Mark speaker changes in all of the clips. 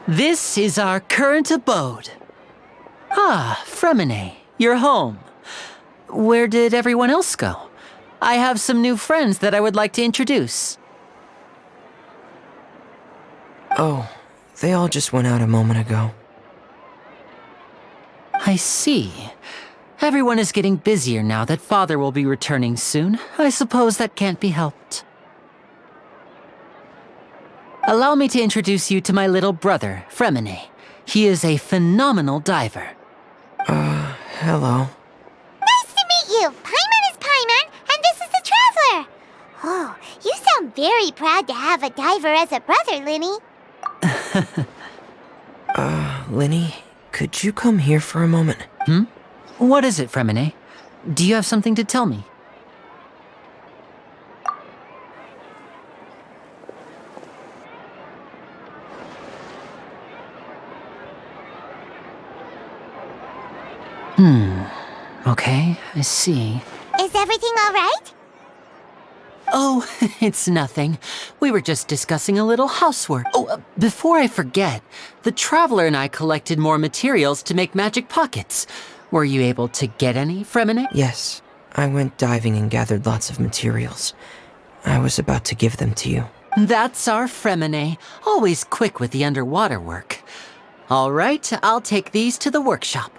Speaker 1: This is our current abode. Ah, Fremine, you're home. Where did everyone else go? I have some new friends that I would like to introduce.
Speaker 2: Oh, they all just went out a moment ago.
Speaker 1: I see. Everyone is getting busier now that Father will be returning soon. I suppose that can't be helped. Allow me to introduce you to my little brother, Fremine. He is a phenomenal diver.
Speaker 2: Hello.
Speaker 3: Nice to meet you! Paimon is Paimon, and this is the Traveler! Oh, you sound very proud to have a diver as a brother, Linny.
Speaker 2: Linny, could you come here for a moment?
Speaker 1: What is it, Fremine? Do you have something to tell me? Okay, I see.
Speaker 3: Is everything all right?
Speaker 1: Oh, it's nothing. We were just discussing a little housework. Oh, before I forget, the Traveler and I collected more materials to make magic pockets. Were you able to get any, Fremine?
Speaker 2: Yes, I went diving and gathered lots of materials. I was about to give them to you.
Speaker 1: That's our Fremine, always quick with the underwater work. All right, I'll take these to the workshop.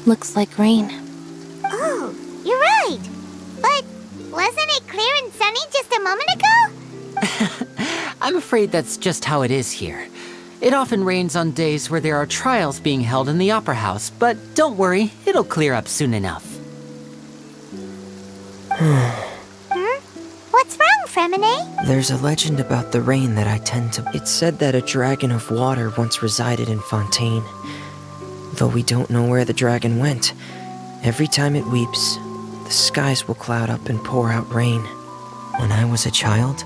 Speaker 4: Looks like rain.
Speaker 3: Oh, you're right. But wasn't it clear and sunny just a moment ago?
Speaker 1: I'm afraid that's just how it is here. It often rains on days where there are trials being held in the Opera House, but don't worry, it'll clear up soon enough.
Speaker 3: What's wrong, Fremine?
Speaker 2: There's a legend about the rain that I tend to... It's said that a dragon of water once resided in Fontaine. Though we don't know where the dragon went, every time it weeps, the skies will cloud up and pour out rain. When I was a child,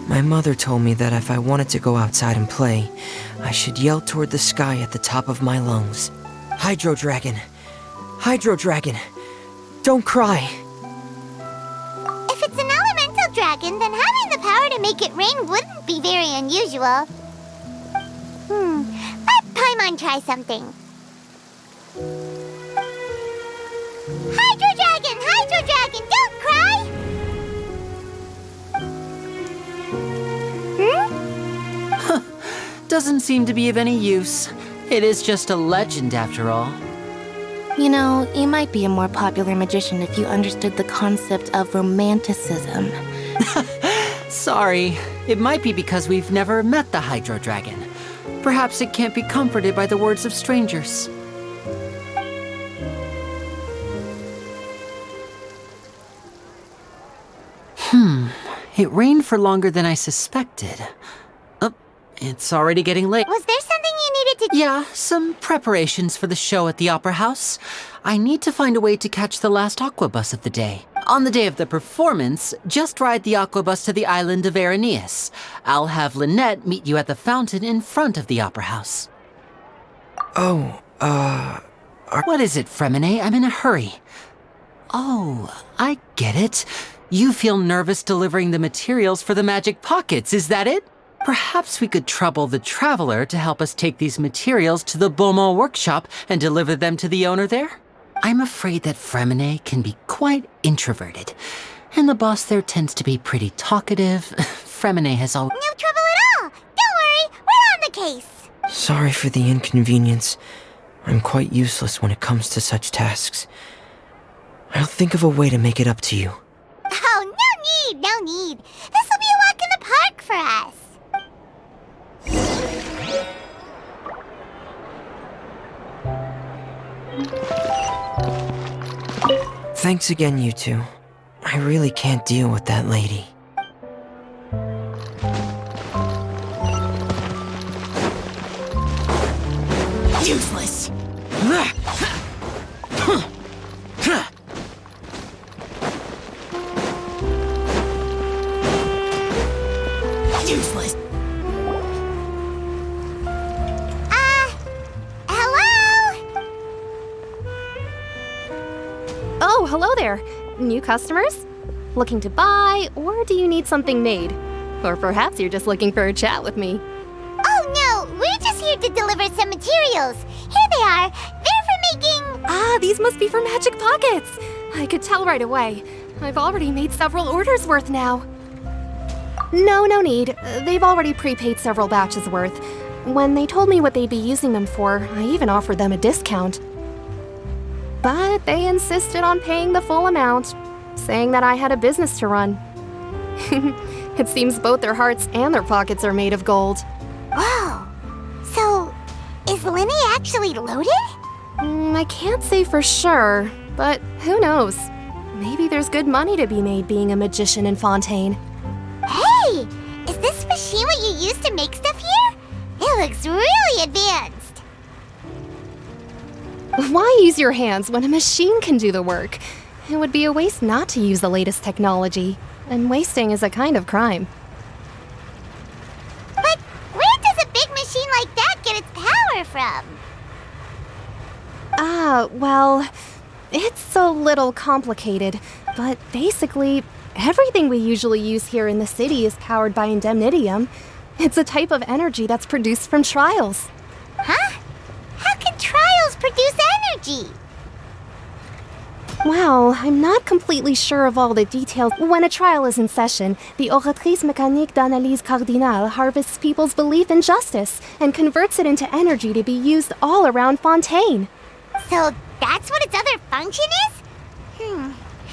Speaker 2: my mother told me that if I wanted to go outside and play, I should yell toward the sky at the top of my lungs. Hydro Dragon! Hydro Dragon! Don't cry!
Speaker 3: If it's an elemental dragon, then having the power to make it rain wouldn't be very unusual. Let Paimon try something. Hydro Dragon, don't cry!
Speaker 1: Doesn't seem to be of any use. It is just a legend after all.
Speaker 4: You know, you might be a more popular magician if you understood the concept of romanticism.
Speaker 1: Sorry, it might be because we've never met the Hydro Dragon. Perhaps it can't be comforted by the words of strangers. It rained for longer than I suspected. Oh, it's already getting late.
Speaker 3: Was there something you needed to do?
Speaker 1: Yeah, some preparations for the show at the Opera House. I need to find a way to catch the last aquabus of the day. On the day of the performance, just ride the aquabus to the island of Aeneas. I'll have Lynette meet you at the fountain in front of the Opera House.
Speaker 2: Oh,
Speaker 1: What is it, Fremine? I'm in a hurry. Oh, I get it. You feel nervous delivering the materials for the magic pockets, is that it? Perhaps we could trouble the Traveler to help us take these materials to the Beaumont workshop and deliver them to the owner there? I'm afraid that Fremine can be quite introverted, and the boss there tends to be pretty talkative. Fremine has always...
Speaker 3: No trouble at all! Don't worry, we're on the case!
Speaker 2: sorry for the inconvenience. I'm quite useless when it comes to such tasks. I'll think of a way to make it up to you.
Speaker 3: Oh, no need. This will be a walk in the park for us.
Speaker 2: Thanks again, you two. I really can't deal with that lady.
Speaker 1: Useless!
Speaker 5: Oh, hello there. New customers? Looking to buy, or do you need something made? Or perhaps you're just looking for a chat with me.
Speaker 3: Oh no, we're just here to deliver some materials. Here they are. They're for making...
Speaker 5: Ah, these must be for Magic Pockets. I could tell right away. I've already made several orders worth now. No need. They've already prepaid several batches worth. When they told me what they'd be using them for, I even offered them a discount. But they insisted on paying the full amount, saying that I had a business to run. It seems both their hearts and their pockets are made of gold.
Speaker 3: Whoa. So, is Linny actually loaded?
Speaker 5: I can't say for sure, but who knows? Maybe there's good money to be made being a magician in Fontaine.
Speaker 3: Hey! Is this machine what you use to make stuff here? It looks really advanced.
Speaker 5: Why use your hands when a machine can do the work? It would be a waste not to use the latest technology, and wasting is a kind of crime.
Speaker 3: But where does a big machine like that get its power from?
Speaker 5: Well, it's a little complicated, but basically, everything we usually use here in the city is powered by indemnitium. It's a type of energy that's produced from trials.
Speaker 3: Huh? How can trials produce energy?
Speaker 5: Well, I'm not completely sure of all the details. When a trial is in session, the Oratrice Mécanique d'Analyse Cardinale harvests people's belief in justice and converts it into energy to be used all around Fontaine.
Speaker 3: So that's what its other function is?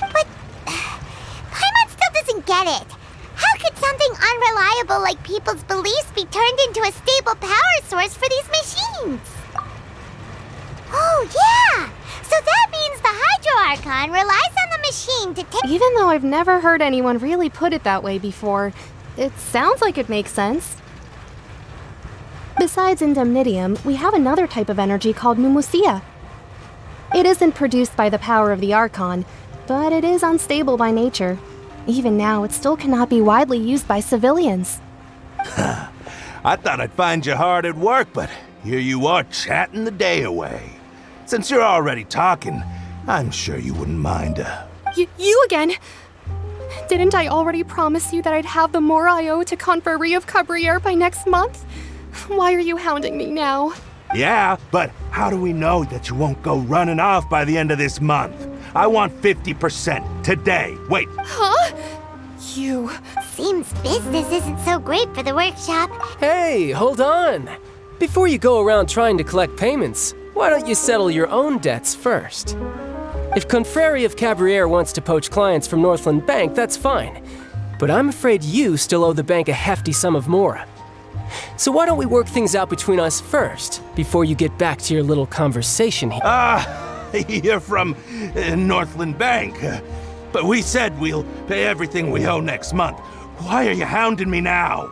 Speaker 3: But Paimon still doesn't get it. How could something unreliable like people's beliefs be turned into a stable power source for these machines? Oh, yeah! So that means the Hydro Archon relies on the machine to take...
Speaker 5: Even though I've never heard anyone really put it that way before, it sounds like it makes sense. Besides indemnitium, we have another type of energy called pneumosia. It isn't produced by the power of the Archon, but it is unstable by nature. Even now, it still cannot be widely used by civilians.
Speaker 6: I thought I'd find you hard at work, but here you are chatting the day away. Since you're already talking, I'm sure you wouldn't mind
Speaker 5: You again? Didn't I already promise you that I'd have the more I owe to Confrérie of Cabriere by next month? Why are you hounding me now?
Speaker 6: Yeah, but how do we know that you won't go running off by the end of this month? I want 50% today. Wait.
Speaker 5: Huh? You...
Speaker 3: Seems business isn't so great for the workshop.
Speaker 7: Hey, hold on. Before you go around trying to collect payments, why don't you settle your own debts first? If Confrérie of Cabriere wants to poach clients from Northland Bank, that's fine. But I'm afraid you still owe the bank a hefty sum of mora. So why don't we work things out between us first, before you get back to your little conversation here?
Speaker 6: You're from Northland Bank. But we said we'll pay everything we owe next month. Why are you hounding me now?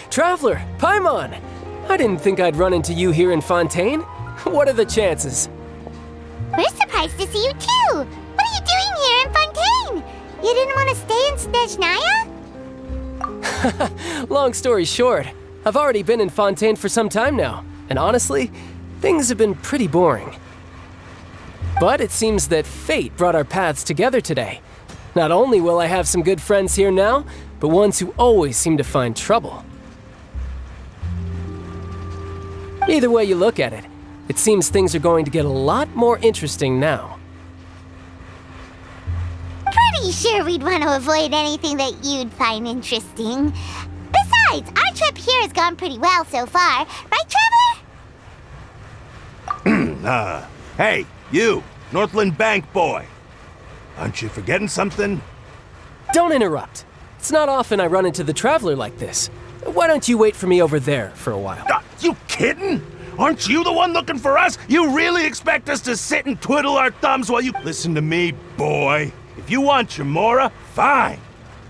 Speaker 7: Traveler, Paimon! I didn't think I'd run into you here in Fontaine. What are the chances?
Speaker 3: We're surprised to see you too. What are you doing here in Fontaine? You didn't want to stay in Snezhnaya?
Speaker 7: Long story short, I've already been in Fontaine for some time now, and honestly, things have been pretty boring. But it seems that fate brought our paths together today. Not only will I have some good friends here now, but ones who always seem to find trouble. Either way you look at it, it seems things are going to get a lot more interesting now.
Speaker 3: Pretty sure we'd want to avoid anything that you'd find interesting. Besides, our trip here has gone pretty well so far. Right, Traveler?
Speaker 6: Hey, you, Northland Bank boy. Aren't you forgetting something?
Speaker 7: Don't interrupt. It's not often I run into the Traveler like this. Why don't you wait for me over there for a while?
Speaker 6: You kidding? Aren't you the one looking for us? You really expect us to sit and twiddle our thumbs while you... Listen to me, boy. If you want your mora, fine.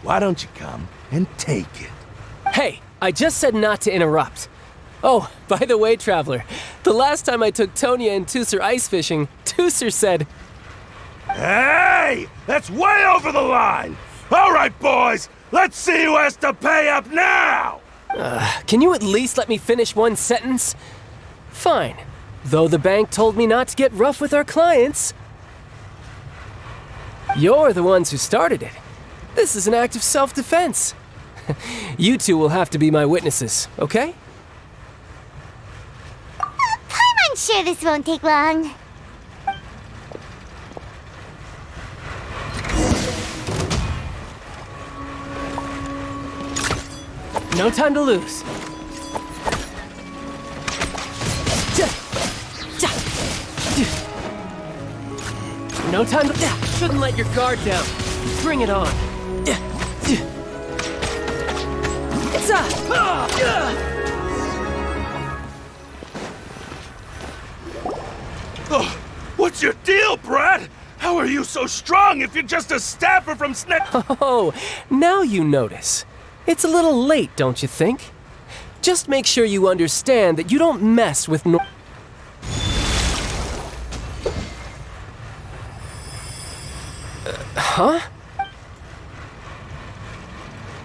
Speaker 6: Why don't you come and take it?
Speaker 7: Hey, I just said not to interrupt. Oh, by the way, Traveler, the last time I took Tonya and Tusser ice fishing, Tusser said...
Speaker 6: Hey! That's way over the line! All right, boys, let's see who has to pay up now!
Speaker 7: Can you at least let me finish one sentence? Fine. Though the bank told me not to get rough with our clients. You're the ones who started it. This is an act of self-defense. You two will have to be my witnesses, okay?
Speaker 3: I'm sure this won't take long.
Speaker 7: No time to lose. No time to... Shouldn't let your guard down. Bring it on.
Speaker 6: Oh, what's your deal, Brad? How are you so strong if you're just a staffer from
Speaker 7: Oh, now you notice. It's a little late, don't you think? Just make sure you understand that you don't mess with huh?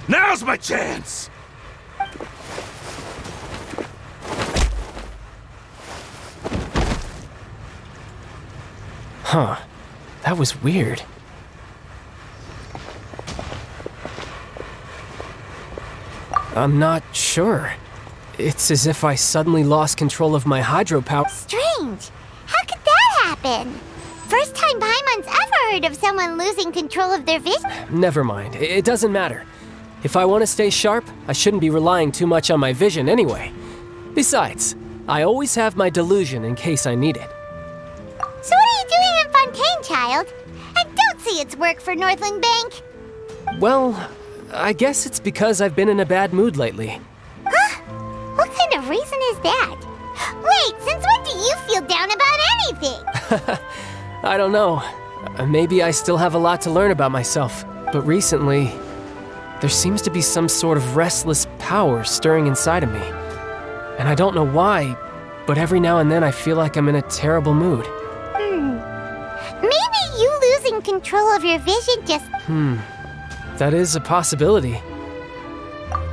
Speaker 6: Now's my chance!
Speaker 7: Huh. That was weird. I'm not sure. It's as if I suddenly lost control of my hydropower.
Speaker 3: Strange. How could that happen? First time Paimon's ever heard of someone losing control of their vision.
Speaker 7: Never mind. It doesn't matter. If I want to stay sharp, I shouldn't be relying too much on my vision anyway. Besides, I always have my delusion in case I need it.
Speaker 3: So what are you doing in Fontaine, child? And don't say it's work for Northland Bank.
Speaker 7: Well, I guess it's because I've been in a bad mood lately.
Speaker 3: Huh? What kind of reason is that? Wait, since when do you feel down about anything?
Speaker 7: I don't know. Maybe I still have a lot to learn about myself. But recently, there seems to be some sort of restless power stirring inside of me. And I don't know why, but every now and then I feel like I'm in a terrible mood.
Speaker 3: Maybe you losing control of your vision just...
Speaker 7: That is a possibility.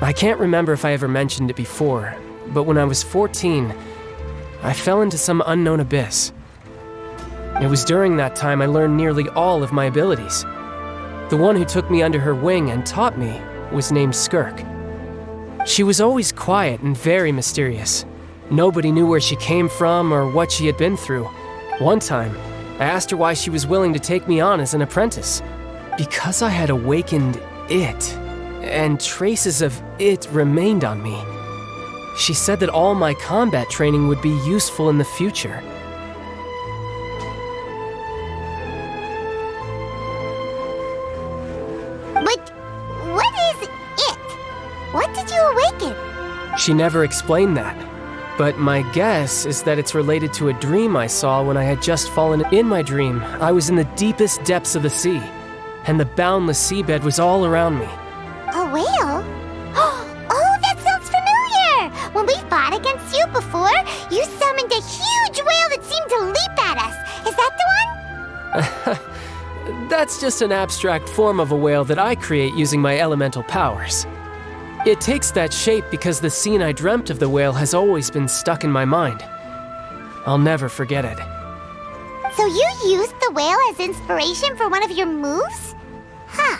Speaker 7: I can't remember if I ever mentioned it before, but when I was 14, I fell into some unknown abyss. It was during that time I learned nearly all of my abilities. The one who took me under her wing and taught me was named Skirk. She was always quiet and very mysterious. Nobody knew where she came from or what she had been through. One time, I asked her why she was willing to take me on as an apprentice. Because I had awakened it, and traces of it remained on me. She said that all my combat training would be useful in the future.
Speaker 3: But what is it? What did you awaken?
Speaker 7: She never explained that. But my guess is that it's related to a dream I saw when I had just fallen. In my dream, I was in the deepest depths of the sea, and the boundless seabed was all around me.
Speaker 3: A whale? Oh, that sounds familiar! When we fought against you before, you summoned a huge whale that seemed to leap at us. Is that the one?
Speaker 7: That's just an abstract form of a whale that I create using my elemental powers. It takes that shape because the scene I dreamt of the whale has always been stuck in my mind. I'll never forget it.
Speaker 3: So you used the whale as inspiration for one of your moves? Huh.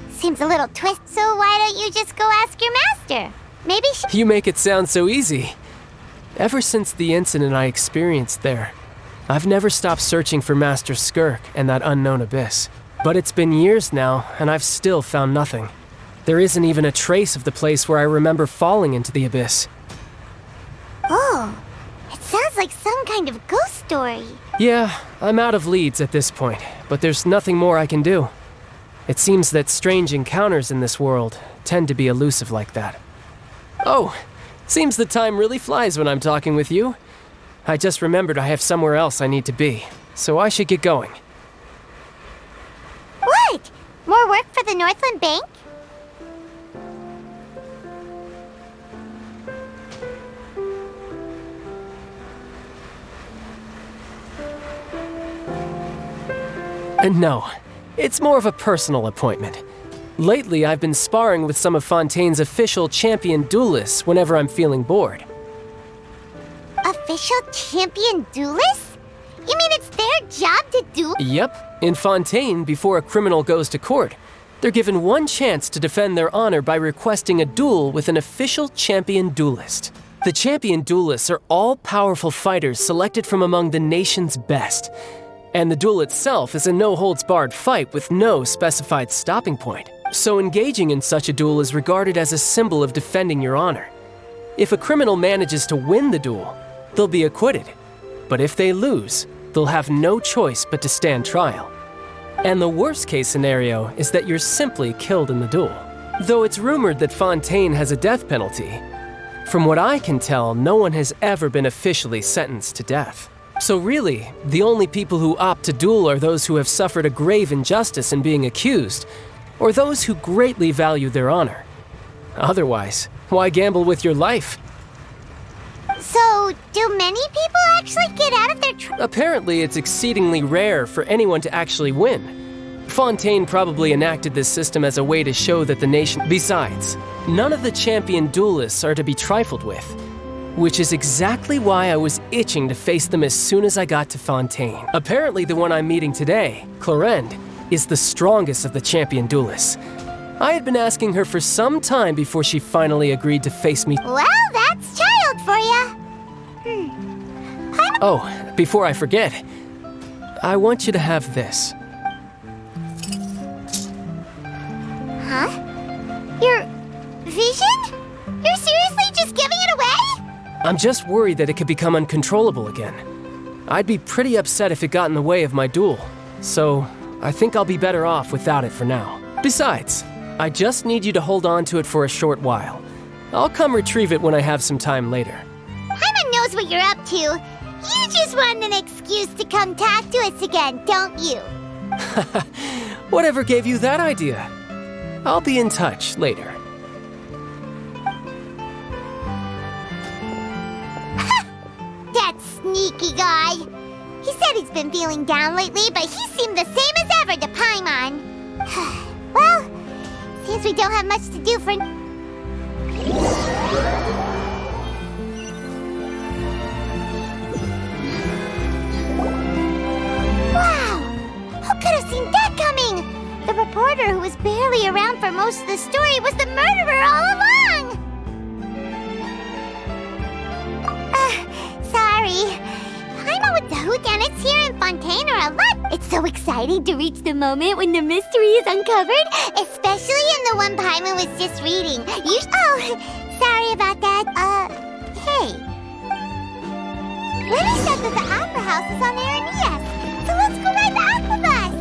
Speaker 3: Seems a little twist, so why don't you just go ask your master? Maybe she...
Speaker 7: You make it sound so easy. Ever since the incident I experienced there, I've never stopped searching for Master Skirk and that unknown abyss. But it's been years now, and I've still found nothing. There isn't even a trace of the place where I remember falling into the abyss.
Speaker 3: Oh, it sounds like some kind of ghost story.
Speaker 7: Yeah, I'm out of leads at this point, but there's nothing more I can do. It seems that strange encounters in this world tend to be elusive like that. Oh, seems the time really flies when I'm talking with you. I just remembered I have somewhere else I need to be, so I should get going.
Speaker 3: What? More work for the Northland Bank?
Speaker 7: And no, it's more of a personal appointment. Lately, I've been sparring with some of Fontaine's official champion duelists whenever I'm feeling bored.
Speaker 3: Official official champion duelists? You mean it's their job to duel?
Speaker 7: Yep. In Fontaine, before a criminal goes to court, they're given one chance to defend their honor by requesting a duel with an official champion duelist. The champion duelists are all-powerful fighters selected from among the nation's best. And the duel itself is a no-holds-barred fight with no specified stopping point. So engaging in such a duel is regarded as a symbol of defending your honor. If a criminal manages to win the duel, they'll be acquitted. But if they lose, they'll have no choice but to stand trial. And the worst-case scenario is that you're simply killed in the duel. Though it's rumored that Fontaine has a death penalty, from what I can tell, no one has ever been officially sentenced to death. So really, the only people who opt to duel are those who have suffered a grave injustice in being accused, or those who greatly value their honor. Otherwise, why gamble with your life?
Speaker 3: So, do many people actually get out of their
Speaker 7: Apparently, it's exceedingly rare for anyone to actually win. Fontaine probably enacted this system as a way to show that the nation... Besides, none of the champion duelists are to be trifled with, which is exactly why I was itching to face them as soon as I got to Fontaine. Apparently, the one I'm meeting today, Clorinde, is the strongest of the champion duelists. I had been asking her for some time before she finally agreed to face me.
Speaker 3: Well, that's child for ya.
Speaker 7: Oh, before I forget, I want you to have this.
Speaker 3: Huh? Your vision? You're seriously just giving it away?
Speaker 7: I'm just worried that it could become uncontrollable again. I'd be pretty upset if it got in the way of my duel, so I think I'll be better off without it for now. Besides, I just need you to hold on to it for a short while. I'll come retrieve it when I have some time later.
Speaker 3: Paimon knows what you're up to. You just want an excuse to come talk to us again, don't you?
Speaker 7: Whatever gave you that idea? I'll be in touch later.
Speaker 3: That sneaky guy. He said he's been feeling down lately, but he seemed the same as ever to Paimon. Well, seems we don't have much to do for... Wow! Who could have seen that coming? The reporter who was barely around for most of the story was the murderer all along! Sorry. Paimon with the whodunits here in Fontaine are a lot. It's so exciting to reach the moment when the mystery is uncovered, especially in the one Paimon was just reading. Oh, sorry about that. Hey. Lenny said that the opera house is on Aranias, so let's go ride the aqua bus.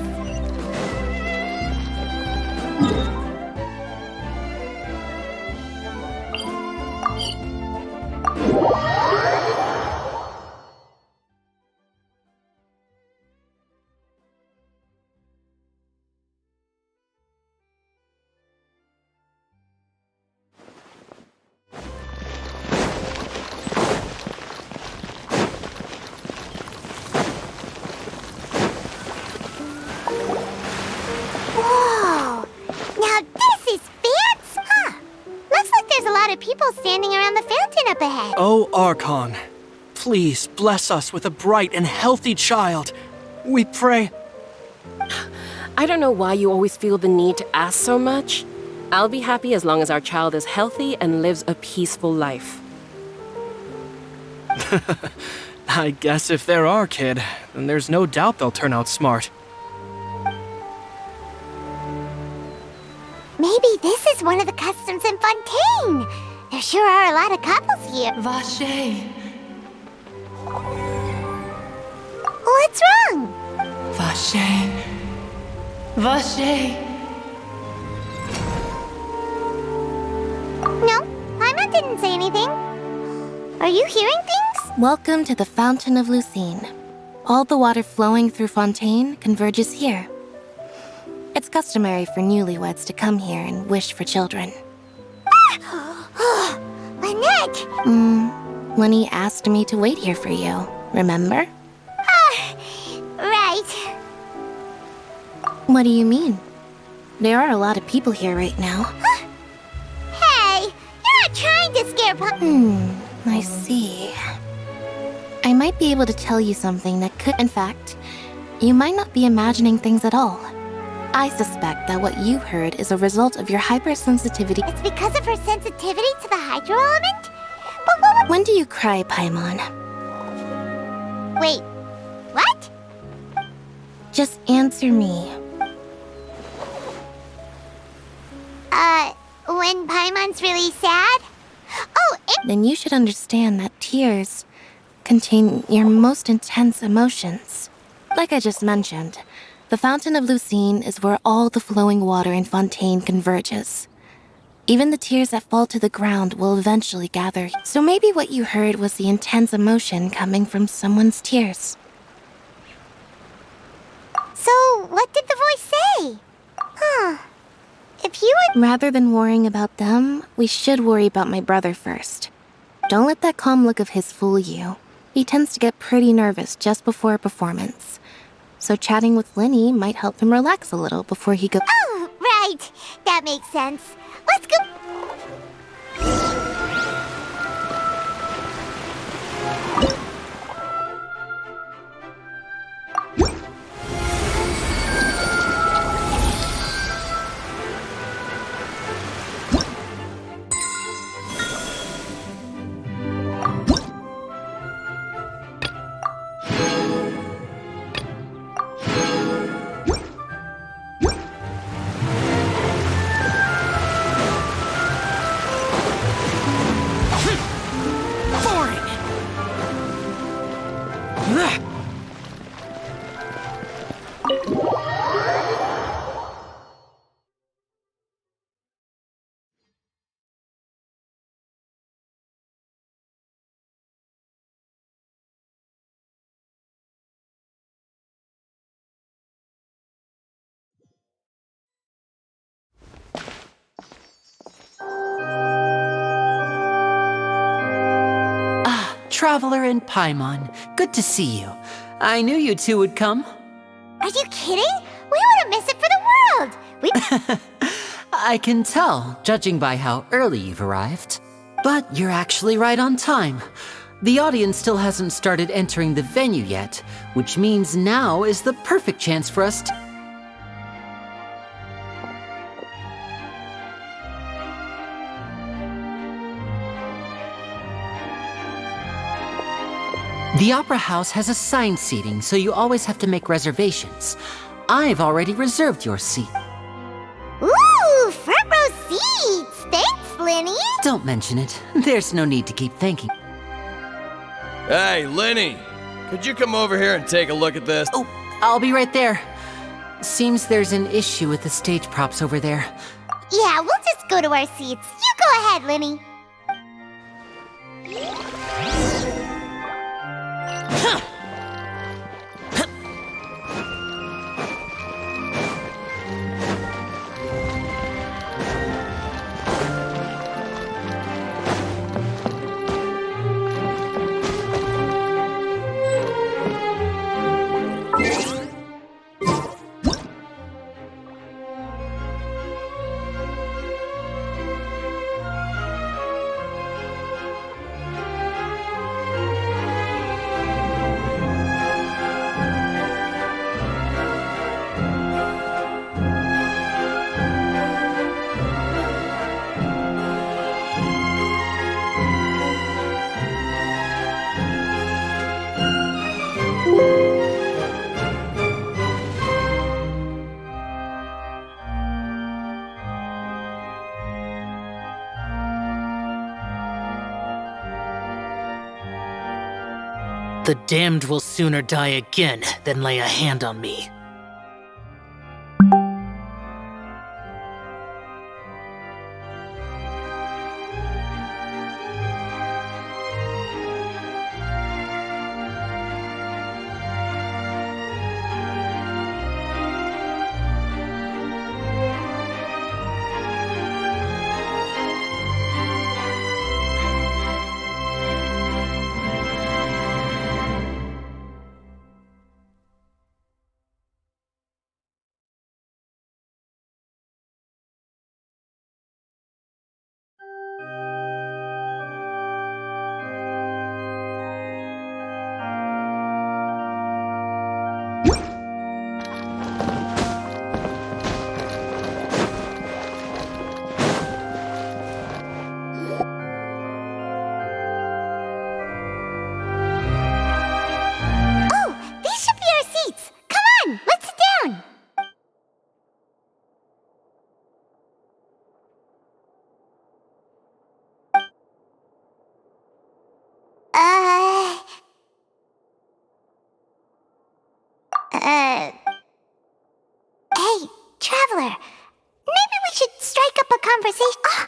Speaker 3: People standing around the fountain up ahead.
Speaker 8: Oh, Archon, please bless us with a bright and healthy child. We pray.
Speaker 9: I don't know why you always feel the need to ask so much. I'll be happy as long as our child is healthy and lives a peaceful life.
Speaker 8: I guess if they're our kid, then there's no doubt they'll turn out smart.
Speaker 3: Maybe this is one of the customs in Fontaine. There sure are a lot of couples here.
Speaker 10: Vache.
Speaker 3: What's wrong?
Speaker 10: Vache. Vache.
Speaker 3: No, Paimon didn't say anything. Are you hearing things?
Speaker 4: Welcome to the Fountain of Lucine. All the water flowing through Fontaine converges here. It's customary for newlyweds to come here and wish for children.
Speaker 3: Ah! Lynette!
Speaker 4: Lenny asked me to wait here for you, remember?
Speaker 3: Right.
Speaker 4: What do you mean? There are a lot of people here right now.
Speaker 3: Hey, you're not trying to scare
Speaker 4: I see. I might be able to tell you something that could. In fact, you might not be imagining things at all. I suspect that what you heard is a result of your hypersensitivity.
Speaker 3: It's because of her sensitivity to the hydro element? But what would...
Speaker 4: When do you cry, Paimon?
Speaker 3: Wait, what?
Speaker 4: Just answer me.
Speaker 3: When Paimon's really sad? Oh,
Speaker 4: Then you should understand that tears contain your most intense emotions. Like I just mentioned, the Fountain of Lucine is where all the flowing water in Fontaine converges. Even the tears that fall to the ground will eventually gather. So maybe what you heard was the intense emotion coming from someone's tears.
Speaker 3: So, what did the voice say? Huh. If you would...
Speaker 4: Rather than worrying about them, we should worry about my brother first. Don't let that calm look of his fool you. He tends to get pretty nervous just before a performance. So chatting with Linny might help him relax a little before he goes.
Speaker 3: Oh, right. That makes sense. Let's go...
Speaker 1: Traveler and Paimon, good to see you. I knew you two would come.
Speaker 3: Are you kidding? We wouldn't miss it for the world! We...
Speaker 1: I can tell, judging by how early you've arrived. But you're actually right on time. The audience still hasn't started entering the venue yet, which means now is the perfect chance for us to... The Opera House has assigned seating, so you always have to make reservations. I've already reserved your seat.
Speaker 3: Ooh, front row seats! Thanks, Linny!
Speaker 1: Don't mention it. There's no need to keep thanking.
Speaker 11: Hey, Linny! Could you come over here and take a look at this?
Speaker 1: Oh, I'll be right there. Seems there's an issue with the stage props over there.
Speaker 3: Yeah, we'll just go to our seats. You go ahead, Linny.
Speaker 8: The damned will sooner die again than lay a hand on me.
Speaker 3: Hey, Traveler. Maybe we should strike up a conversation. Oh,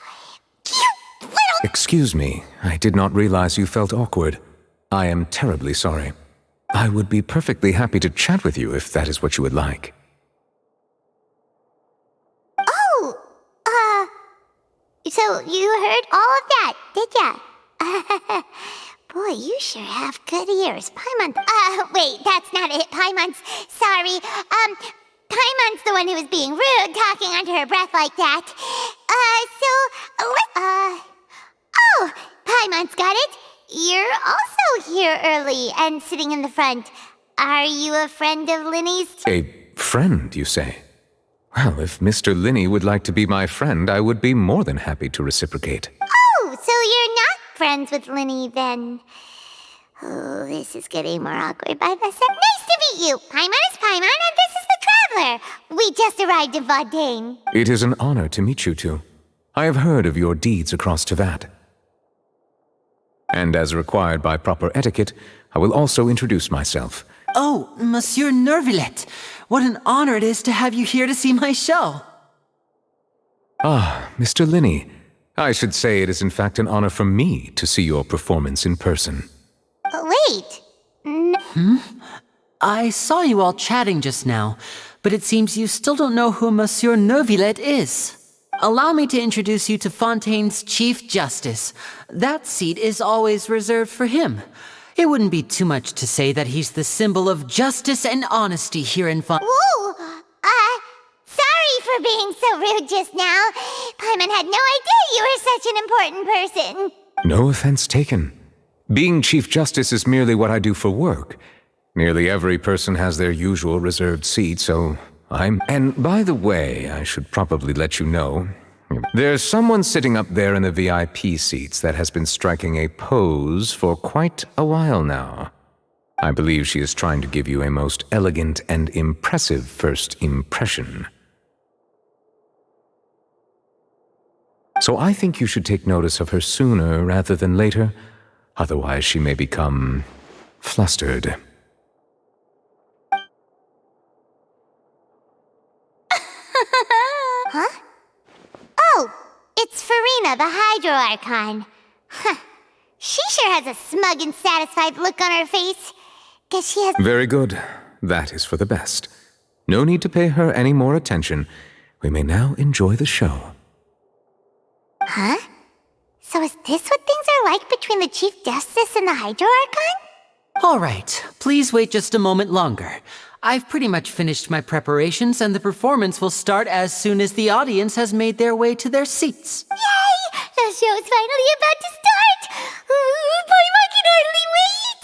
Speaker 3: you little...
Speaker 12: Excuse me, I did not realize you felt awkward. I am terribly sorry. I would be perfectly happy to chat with you if that is what you would like.
Speaker 3: Oh, so you heard all of that, did ya? Boy, you sure have good ears. Paimon's... wait, that's not it. Paimon's... Sorry. Paimon's the one who was being rude, talking under her breath like that. Oh, Paimon's got it. You're also here early and sitting in the front. Are you a friend of Linny's?
Speaker 12: A friend, you say? Well, if Mr. Linney would like to be my friend, I would be more than happy to reciprocate.
Speaker 3: Oh, so you're not friends with Linny, then. Oh, this is getting more awkward by the second. Nice to meet you. Paimon is Paimon, and this is the Traveler. We just arrived in Vaudain.
Speaker 12: It is an honor to meet you two. I have heard of your deeds across Tevat. And as required by proper etiquette, I will also introduce myself.
Speaker 1: Oh, Monsieur Nervillet. What an honor it is to have you here to see my show.
Speaker 12: Ah, Mr. Linney. I should say it is in fact an honor for me to see your performance in person.
Speaker 3: Wait.
Speaker 1: I saw you all chatting just now, but it seems you still don't know who Monsieur Nervillet is. Allow me to introduce you to Fontaine's Chief Justice. That seat is always reserved for him. It wouldn't be too much to say that he's the symbol of justice and honesty here in Fontaine.
Speaker 3: Whoa! Sorry for being so rude just now. Paimon had no idea you were such an important person.
Speaker 12: No offense taken. Being Chief Justice is merely what I do for work. Nearly every person has their usual reserved seat, so And by the way, I should probably let you know, there's someone sitting up there in the VIP seats that has been striking a pose for quite a while now. I believe she is trying to give you a most elegant and impressive first impression. So I think you should take notice of her sooner rather than later, otherwise she may become flustered.
Speaker 3: Huh? Oh, it's Farina, the Hydro Archon. Huh. She sure has a smug and satisfied look on her face. Guess she has...
Speaker 12: Very good. That is for the best. No need to pay her any more attention. We may now enjoy the show.
Speaker 3: Huh? So is this what things are like between the Chief Justice and the Hydro Archon?
Speaker 1: All right, please wait just a moment longer. I've pretty much finished my preparations, and the performance will start as soon as the audience has made their way to their seats.
Speaker 3: Yay! The show's finally about to start! Paimon can hardly wait!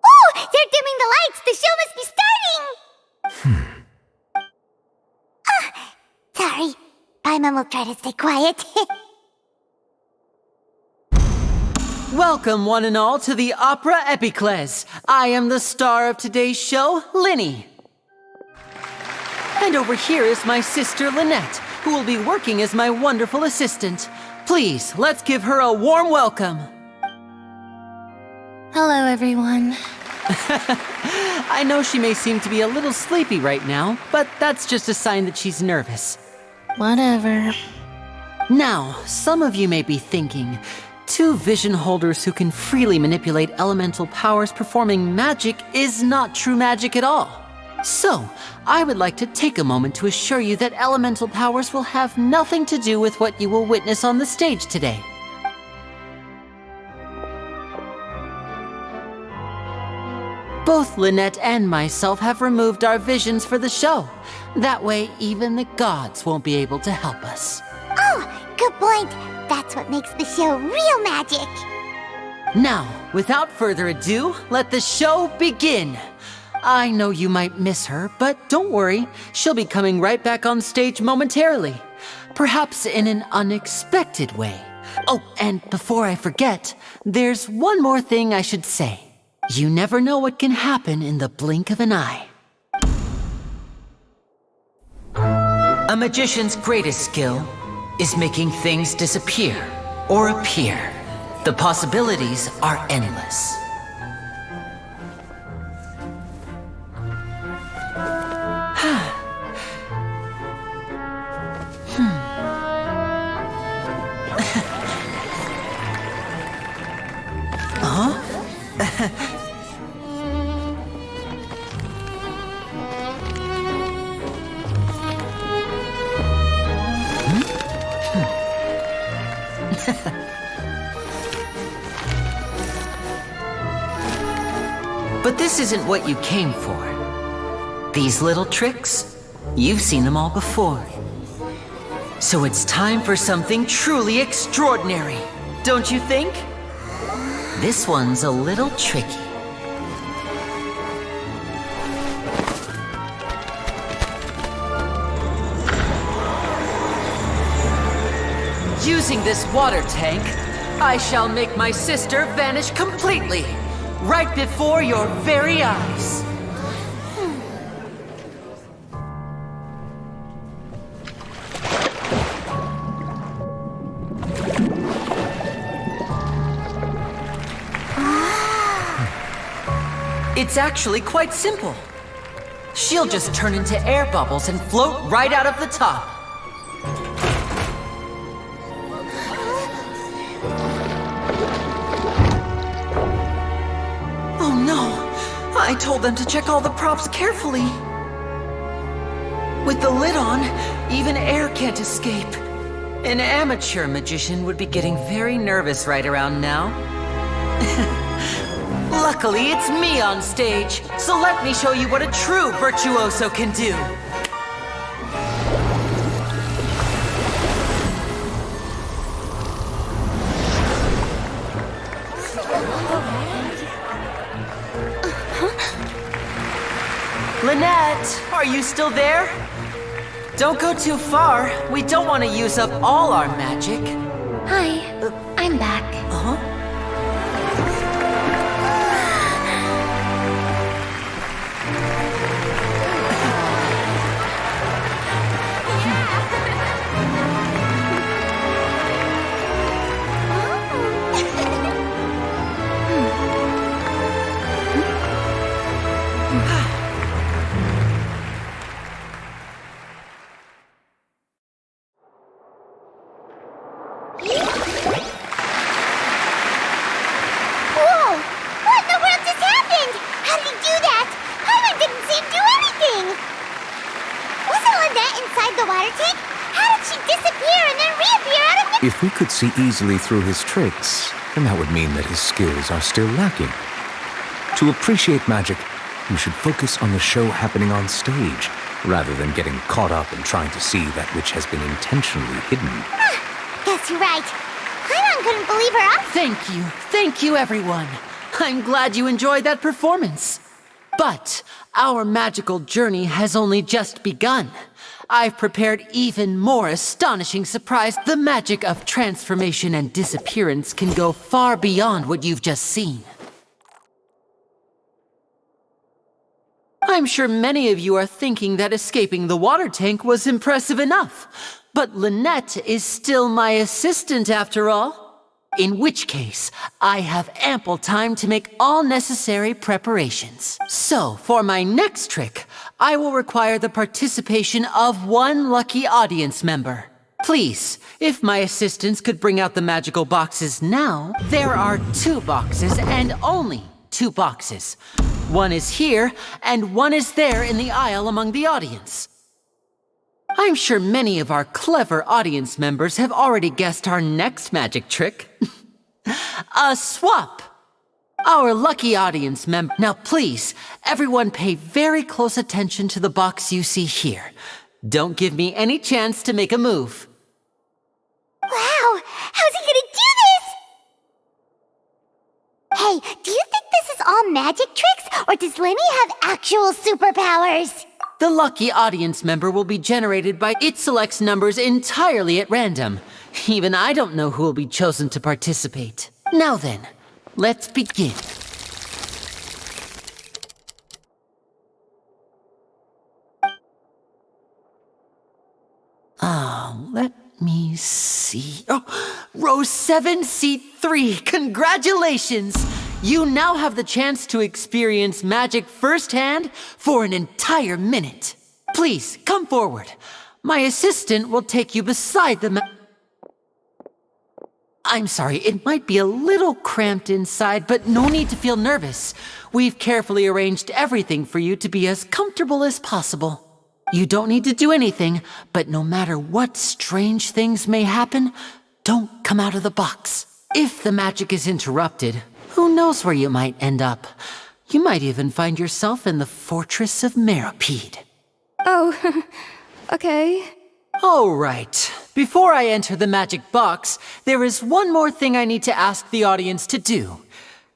Speaker 3: Oh! They're dimming the lights! The show must be starting! Sorry. Paimon will try to stay quiet.
Speaker 1: Welcome, one and all, to the Opera Epiclese. I am the star of today's show, Linny. And over here is my sister, Lynette, who will be working as my wonderful assistant. Please, let's give her a warm welcome.
Speaker 4: Hello, everyone.
Speaker 1: I know she may seem to be a little sleepy right now, but that's just a sign that she's nervous.
Speaker 4: Whatever.
Speaker 1: Now, some of you may be thinking, two vision holders who can freely manipulate elemental powers performing magic is not true magic at all. So, I would like to take a moment to assure you that elemental powers will have nothing to do with what you will witness on the stage today. Both Lynette and myself have removed our visions for the show. That way, even the gods won't be able to help us.
Speaker 3: Oh, good point. That's what makes the show real magic.
Speaker 1: Now, without further ado, let the show begin. I know you might miss her, but don't worry. She'll be coming right back on stage momentarily. Perhaps in an unexpected way. Oh, and before I forget, there's one more thing I should say. You never know what can happen in the blink of an eye. A magician's greatest skill is making things disappear. or appear. The possibilities are endless. But this isn't what you came for. These little tricks, you've seen them all before. So it's time for something truly extraordinary, don't you think? This one's a little tricky. Using this water tank, I shall make my sister vanish completely, right before your very eyes. It's actually quite simple. She'll just turn into air bubbles and float right out of the top. Oh no! I told them to check all the props carefully. With the lid on, even air can't escape. An amateur magician would be getting very nervous right around now. Luckily, it's me on stage, so let me show you what a true virtuoso can do. Lynette, are you still there? Don't go too far. We don't want to use up all our magic.
Speaker 4: Hi, I'm back.
Speaker 1: Uh-huh.
Speaker 12: If we could see easily through his tricks, then that would mean that his skills are still lacking. To appreciate magic, you should focus on the show happening on stage, rather than getting caught up in trying to see that which has been intentionally hidden.
Speaker 3: Guess you're right. Paimon couldn't believe her eyes.
Speaker 1: Thank you everyone. I'm glad you enjoyed that performance. But our magical journey has only just begun. I've prepared even more astonishing surprise. The magic of transformation and disappearance can go far beyond what you've just seen. I'm sure many of you are thinking that escaping the water tank was impressive enough. But Lynette is still my assistant after all. In which case, I have ample time to make all necessary preparations. So, for my next trick, I will require the participation of one lucky audience member. Please, if my assistants could bring out the magical boxes now. There are 2 boxes and only 2 boxes. One is here and one is there in the aisle among the audience. I'm sure many of our clever audience members have already guessed our next magic trick. A swap! Our lucky audience member. Now please, everyone pay very close attention to the box you see here. Don't give me any chance to make a move.
Speaker 3: Wow! How's he gonna do this? Hey, do you think this is all magic tricks, or does Lenny have actual superpowers?
Speaker 1: The lucky audience member will be generated by it selects numbers entirely at random. Even I don't know who will be chosen to participate. Now then, let's begin. Let me see. Oh, Row 7, seat 3, congratulations! You now have the chance to experience magic firsthand for an entire minute. Please, come forward. My assistant will take you beside the I'm sorry, it might be a little cramped inside, but no need to feel nervous. We've carefully arranged everything for you to be as comfortable as possible. You don't need to do anything, but no matter what strange things may happen, don't come out of the box. If the magic is interrupted, who knows where you might end up? You might even find yourself in the Fortress of Meropide.
Speaker 5: Oh, okay.
Speaker 1: All right. Before I enter the magic box, there is one more thing I need to ask the audience to do.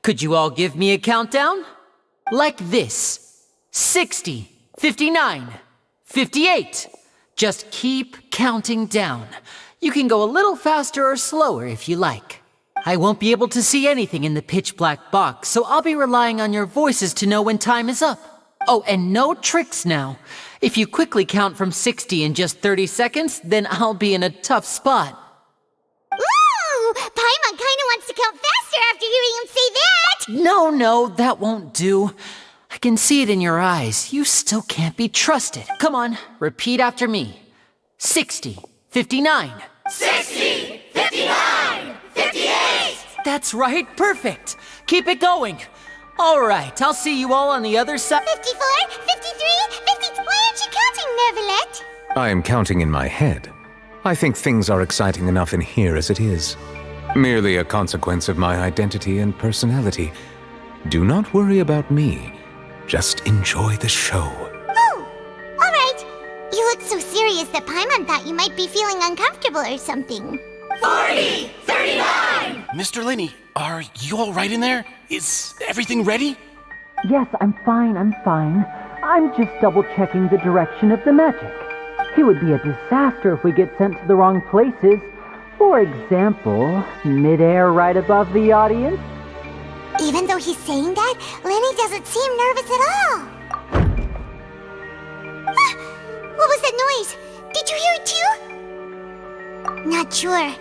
Speaker 1: Could you all give me a countdown? Like this. 60, 59, 58. Just keep counting down. You can go a little faster or slower if you like. I won't be able to see anything in the pitch black box, so I'll be relying on your voices to know when time is up. Oh, and no tricks now. If you quickly count from 60 in just 30 seconds, then I'll be in a tough spot.
Speaker 3: Ooh! Paimon kinda wants to count faster after hearing him say that!
Speaker 1: No, that won't do. I can see it in your eyes. You still can't be trusted. Come on, repeat after me. 60, 59.
Speaker 3: 60, 59, 58!
Speaker 1: That's right, perfect. Keep it going. All right, I'll see you all on the other side.
Speaker 3: 54, 53, 52. Why aren't you counting, Nervalet?
Speaker 12: I am counting in my head. I think things are exciting enough in here as it is. Merely a consequence of my identity and personality. Do not worry about me. Just enjoy the show.
Speaker 3: Oh, all right. You look so serious that Paimon thought you might be feeling uncomfortable or something.
Speaker 13: 40, 39! Mr. Linney, are you all right in there? Is everything ready?
Speaker 1: Yes, I'm fine. I'm just double-checking the direction of the magic. It would be a disaster if we get sent to the wrong places. For example, midair right above the audience.
Speaker 3: Even though he's saying that, Lenny doesn't seem nervous at all. What was that noise? Did you hear it too? Not sure.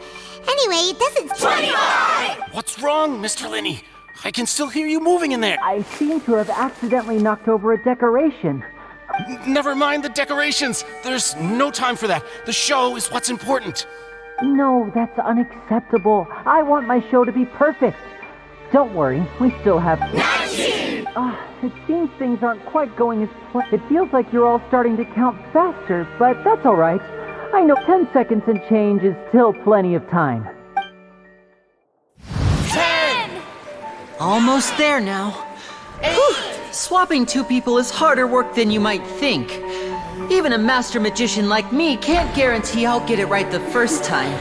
Speaker 3: Anyway, it doesn't...
Speaker 13: 25! What's wrong, Mr. Linney? I can still hear you moving in there.
Speaker 1: I seem to have accidentally knocked over a decoration.
Speaker 13: Never mind the decorations. There's no time for that. The show is what's important.
Speaker 1: No, that's unacceptable. I want my show to be perfect. Don't worry, we still have...
Speaker 3: 19!
Speaker 1: It seems things aren't quite going as planned. It feels like you're all starting to count faster, but that's all right. I know 10 seconds and change is still plenty of time.
Speaker 3: 10!
Speaker 1: Almost there now.
Speaker 3: 8!
Speaker 1: Swapping two people is harder work than you might think. Even a master magician like me can't guarantee I'll get it right the first time.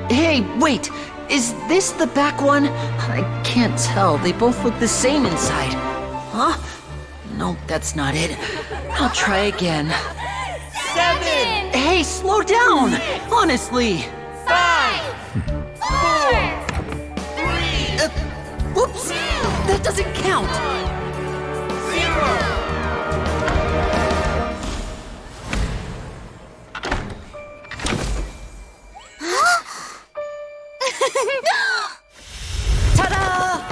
Speaker 1: Hey, wait! Is this the back one? I can't tell. They both look the same inside. Huh? No, that's not it. I'll try again.
Speaker 3: 7!
Speaker 1: Hey, slow down! Honestly!
Speaker 3: 5! 4! 3!
Speaker 1: Whoops! That doesn't count!
Speaker 3: 0!
Speaker 1: Ta-da!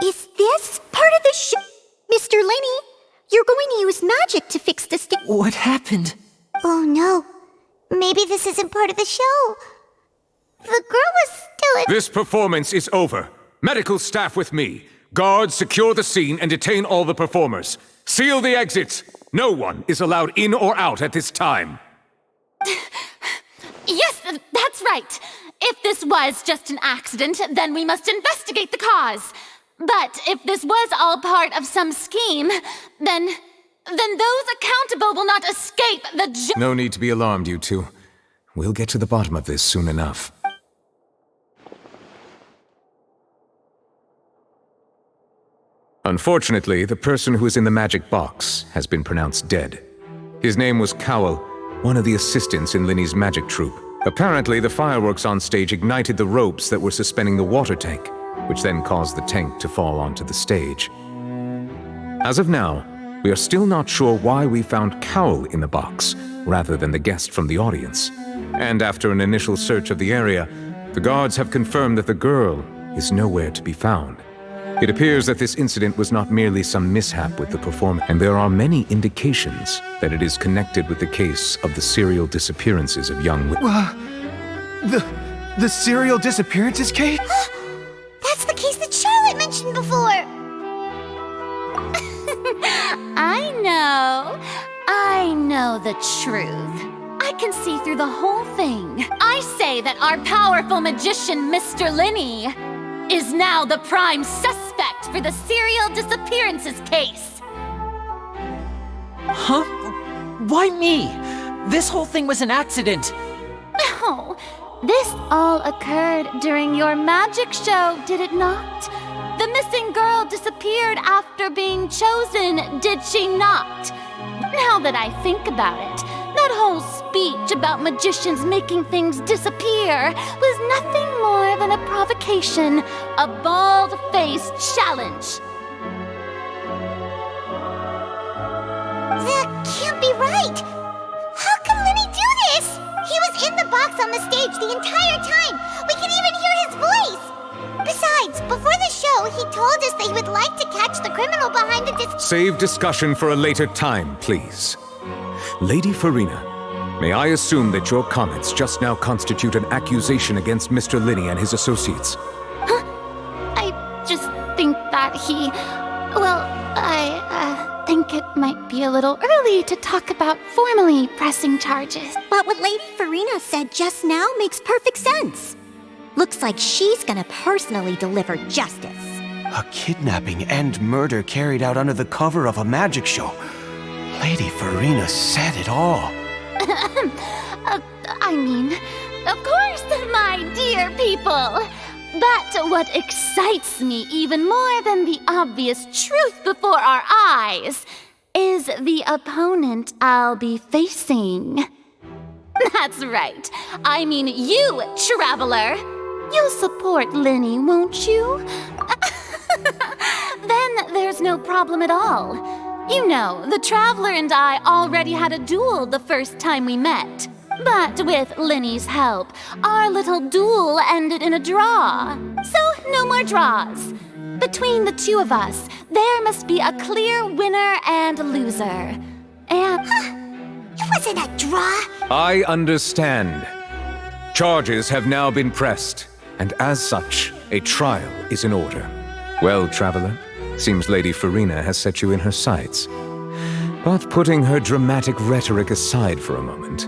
Speaker 3: Is this part of the show? Mr. Linney, you're going to use magic to fix the
Speaker 1: What happened?
Speaker 3: Oh no. Maybe this isn't part of the show. The girl was still
Speaker 12: This performance is over. Medical staff with me. Guards, secure the scene and detain all the performers. Seal the exits. No one is allowed in or out at this time.
Speaker 14: that's right. If this was just an accident, then we must investigate the cause. But if this was all part of some scheme, then those accountable will not escape the
Speaker 12: No need to be alarmed, you two. We'll get to the bottom of this soon enough. Unfortunately, the person who is in the magic box has been pronounced dead. His name was Cowell, one of the assistants in Linny's magic troupe. Apparently, the fireworks on stage ignited the ropes that were suspending the water tank, which then caused the tank to fall onto the stage. As of now, we are still not sure why we found Cowell in the box, rather than the guest from the audience. And after an initial search of the area, the guards have confirmed that the girl is nowhere to be found. It appears that this incident was not merely some mishap with the performance, and there are many indications that it is connected with the case of the serial disappearances of young women.
Speaker 15: The serial disappearances case?
Speaker 3: That's the case that Charlotte mentioned before!
Speaker 14: I know the truth. I can see through the whole thing. I say that our powerful magician, Mr. Linny, is now the prime suspect for the serial disappearances case.
Speaker 1: Huh? Why me? This whole thing was an accident.
Speaker 14: No, this all occurred during your magic show, did it not? The missing girl disappeared after being chosen, did she not? Now that I think about it, that whole speech about magicians making things disappear was nothing more than a provocation, a bald-faced challenge.
Speaker 3: That can't be right! How can Linny do this? He was in the box on the stage the entire time! We can even hear his voice! Besides, before the show, he told us that he would like to catch the criminal behind the
Speaker 12: Save discussion for a later time, please. Lady Farina, may I assume that your comments just now constitute an accusation against Mr. Linny and his associates?
Speaker 14: Huh? I just think that he... Well, I think it might be a little early to talk about formally pressing charges.
Speaker 3: But what Lady Farina said just now makes perfect sense. Looks like she's gonna personally deliver justice.
Speaker 15: A kidnapping and murder carried out under the cover of a magic show. Lady Farina said it all.
Speaker 14: I mean, of course, my dear people. But what excites me even more than the obvious truth before our eyes is the opponent I'll be facing. That's right. I mean you, Traveler. You'll support Linny, won't you? Then there's no problem at all. You know, the Traveler and I already had a duel the first time we met. But with Linny's help, our little duel ended in a draw. So no more draws. Between the two of us, there must be a clear winner and loser. And...
Speaker 3: It wasn't a draw.
Speaker 12: I understand. Charges have now been pressed, and as such, a trial is in order. Well, Traveler, seems Lady Farina has set you in her sights. But putting her dramatic rhetoric aside for a moment,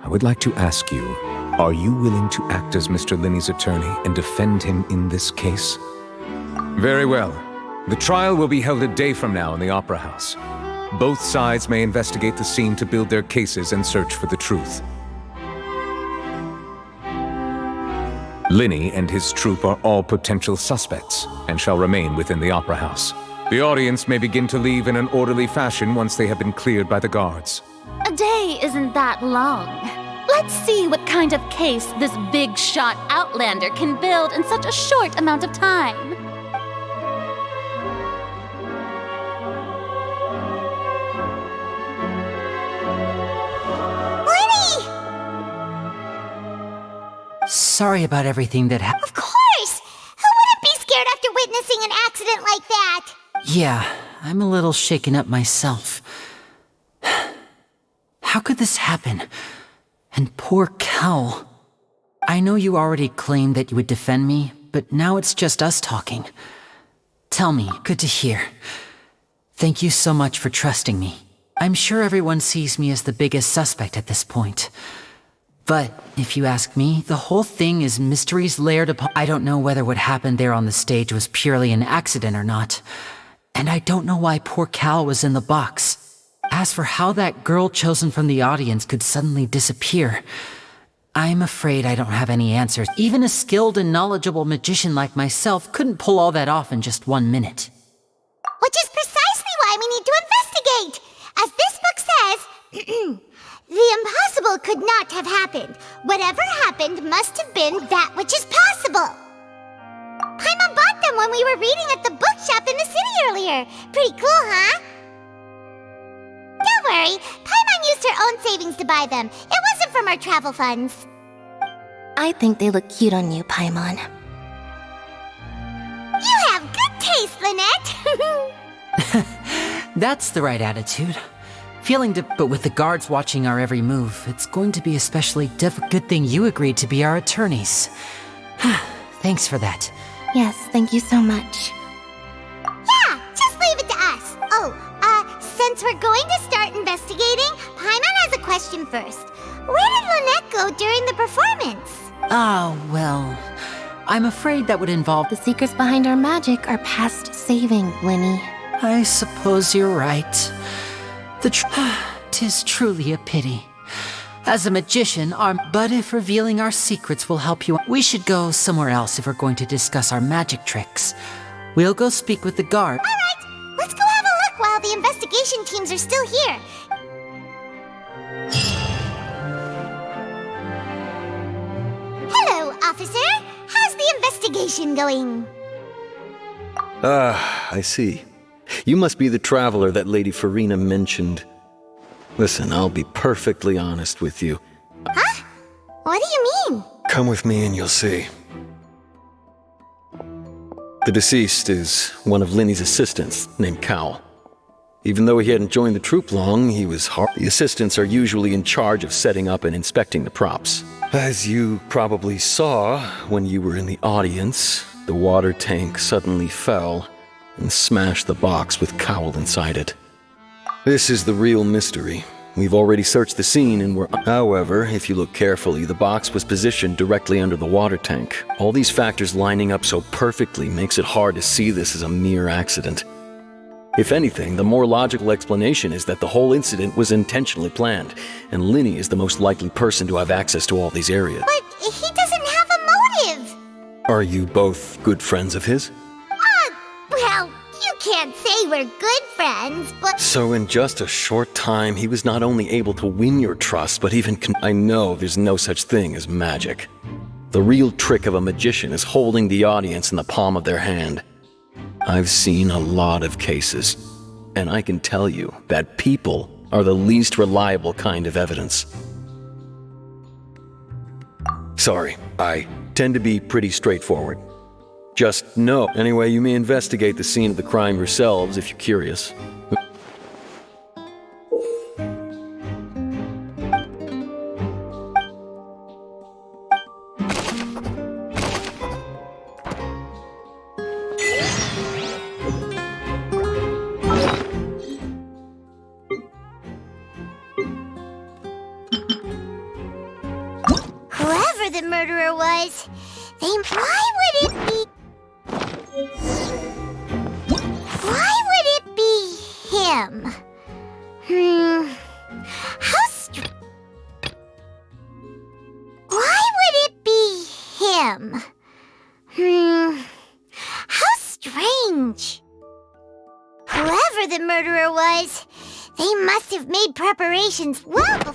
Speaker 12: I would like to ask you, are you willing to act as Mr. Linny's attorney and defend him in this case? Very well. The trial will be held a day from now in the Opera House. Both sides may investigate the scene to build their cases and search for the truth. Linny and his troupe are all potential suspects and shall remain within the Opera House. The audience may begin to leave in an orderly fashion once they have been cleared by the guards.
Speaker 14: A day isn't that long. Let's see what kind of case this big-shot outlander can build in such a short amount of time.
Speaker 3: Linny!
Speaker 1: Sorry about everything that happened.
Speaker 3: Of course! Who wouldn't be scared after witnessing an accident like that?
Speaker 1: Yeah, I'm a little shaken up myself. How could this happen? And poor Cal. I know you already claimed that you would defend me, but now it's just us talking. Tell me, good to hear. Thank you so much for trusting me. I'm sure everyone sees me as the biggest suspect at this point. But if you ask me, the whole thing is mysteries layered upon. I don't know whether what happened there on the stage was purely an accident or not. And I don't know why poor Cal was in the box. As for how that girl chosen from the audience could suddenly disappear, I'm afraid I don't have any answers. Even a skilled and knowledgeable magician like myself couldn't pull all that off in just 1 minute.
Speaker 3: Which is precisely why we need to investigate! As this book says, the impossible could not have happened. Whatever happened must have been that which is possible. Paimon bought them when we were reading at the bookshop in the city earlier. Pretty cool, huh? Don't worry, Paimon used her own savings to buy them. It wasn't from our travel funds.
Speaker 4: I think they look cute on you, Paimon.
Speaker 3: You have good taste, Lynette!
Speaker 1: That's the right attitude. But with the guards watching our every move, it's going to be especially difficult. Good thing you agreed to be our attorneys. Thanks for that.
Speaker 4: Yes, thank you so much.
Speaker 3: Yeah, just leave it to us. Oh, since we're going to start investigating, Paimon has a question first. Where did Lynette go during the performance?
Speaker 1: Ah, well, I'm afraid that would involve...
Speaker 4: The secrets behind our magic are past saving, Linny.
Speaker 1: I suppose you're right. Tis truly a pity. As a magician, but if revealing our secrets will help you, we should go somewhere else if we're going to discuss our magic tricks. We'll go speak with the guard.
Speaker 3: All right, let's go have a look while the investigation teams are still here. Hello, officer. How's the investigation going?
Speaker 16: I see. You must be the traveler that Lady Farina mentioned. Listen, I'll be perfectly honest with you.
Speaker 3: Huh? What do you mean?
Speaker 16: Come with me and you'll see. The deceased is one of Linny's assistants, named Cal. Even though he hadn't joined the troupe long, he was hard. The assistants are usually in charge of setting up and inspecting the props. As you probably saw when you were in the audience, the water tank suddenly fell and smashed the box with Cowl inside it. This is the real mystery. We've already searched the scene and However, if you look carefully, the box was positioned directly under the water tank. All these factors lining up so perfectly makes it hard to see this as a mere accident. If anything, the more logical explanation is that the whole incident was intentionally planned, and Linny is the most likely person to have access to all these areas.
Speaker 3: But he doesn't have a motive.
Speaker 16: Are you both good friends of his?
Speaker 3: Well, you can't say we're good friends, but...
Speaker 16: So in just a short time, he was not only able to win your trust, but even I know there's no such thing as magic. The real trick of a magician is holding the audience in the palm of their hand. I've seen a lot of cases, and I can tell you that people are the least reliable kind of evidence. Sorry, I tend to be pretty straightforward. Just know. Anyway, you may investigate the scene of the crime yourselves if you're curious.
Speaker 3: Whoever the murderer was, why would it be him? Why would it be him? How strange. Whoever the murderer was, they must have made preparations well before.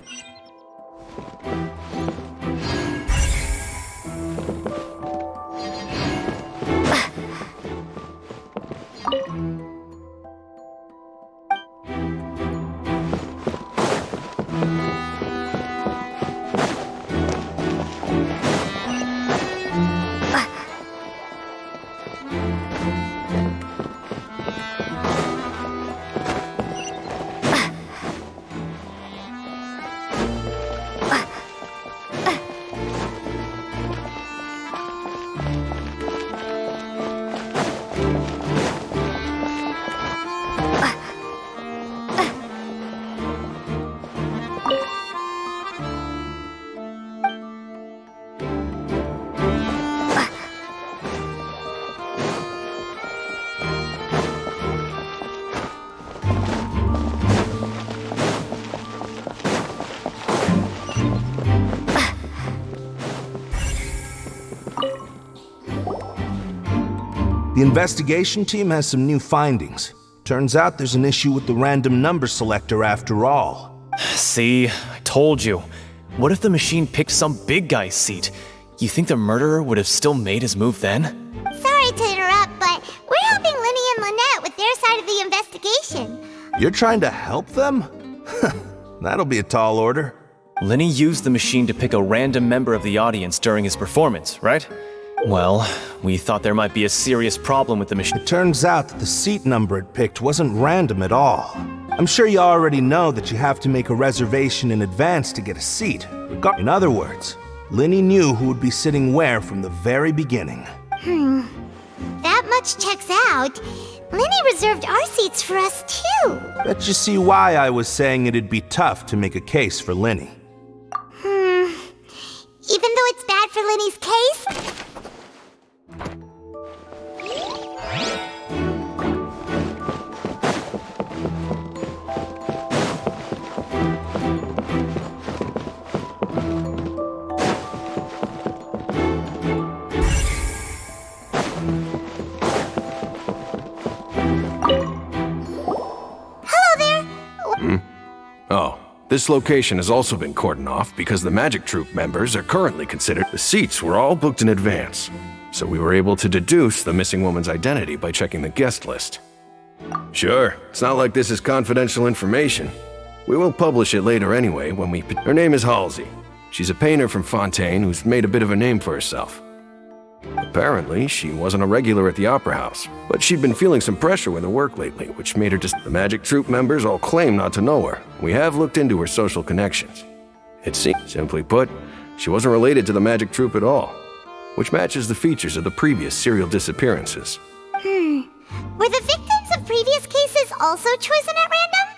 Speaker 6: The investigation team has some new findings. Turns out there's an issue with the random number selector after all.
Speaker 17: See, I told you. What if the machine picked some big guy's seat? You think the murderer would have still made his move then?
Speaker 3: Sorry to interrupt, but we're helping Lenny and Lynette with their side of the investigation.
Speaker 6: You're trying to help them? That'll be a tall order.
Speaker 17: Lenny used the machine to pick a random member of the audience during his performance, right? Well, we thought there might be a serious problem with the machine.
Speaker 6: It turns out that the seat number it picked wasn't random at all. I'm sure you already know that you have to make a reservation in advance to get a seat. In other words, Lenny knew who would be sitting where from the very beginning.
Speaker 3: That much checks out. Lenny reserved our seats for us too.
Speaker 6: Bet you see why I was saying it'd be tough to make a case for Lenny.
Speaker 3: Even though it's bad for Lenny's case?
Speaker 15: Oh, this location has also been cordoned off because the Magic Troupe members are currently considered. The seats were all booked in advance, so we were able to deduce the missing woman's identity by checking the guest list. Sure, it's not like this is confidential information. We will publish it later anyway when we... Her name is Halsey. She's a painter from Fontaine who's made a bit of a name for herself. Apparently, she wasn't a regular at the Opera House, but she'd been feeling some pressure with her work lately, which made her just... The Magic Troupe members all claim not to know her. We have looked into her social connections. It seems, simply put, she wasn't related to the Magic Troupe at all, which matches the features of the previous serial disappearances.
Speaker 3: Were the victims of previous cases also chosen at random?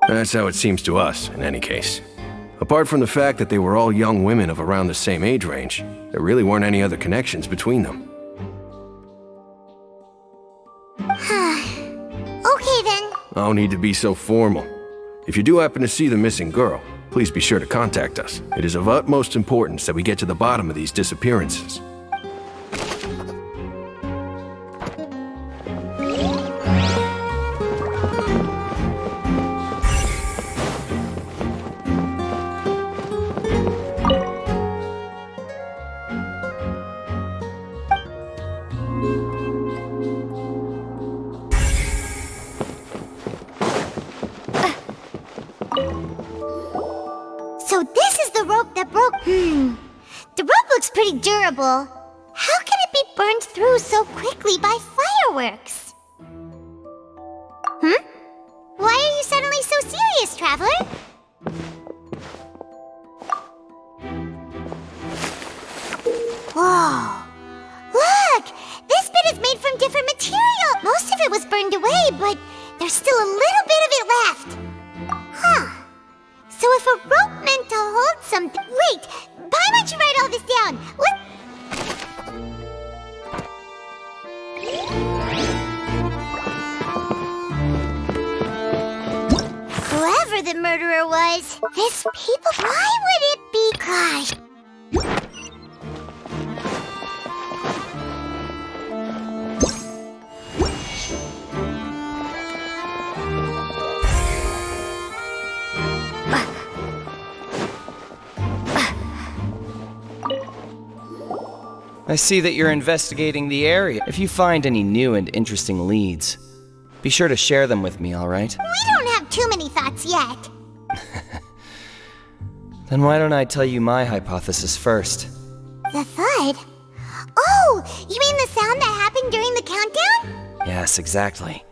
Speaker 15: That's how it seems to us, in any case. Apart from the fact that they were all young women of around the same age range, there really weren't any other connections between them.
Speaker 3: Okay then.
Speaker 15: No need to be so formal. If you do happen to see the missing girl, please be sure to contact us. It is of utmost importance that we get to the bottom of these disappearances.
Speaker 3: So this is the rope that broke... The rope looks pretty durable. How can it be burned through so quickly by fireworks? Why are you suddenly so serious, Traveler? Whoa. Look! This bit is made from different material. Most of it was burned away, but there's still a little bit of it left. So if a rope meant to hold something... Wait! Why don't you write all this down? Whoever the murderer was, this people... Why would it be... Gosh...
Speaker 18: I see that you're investigating the area. If you find any new and interesting leads, be sure to share them with me, all right?
Speaker 3: We don't have too many thoughts yet.
Speaker 18: Then why don't I tell you my hypothesis first?
Speaker 3: The thud? Oh, you mean the sound that happened during the countdown?
Speaker 18: Yes, exactly.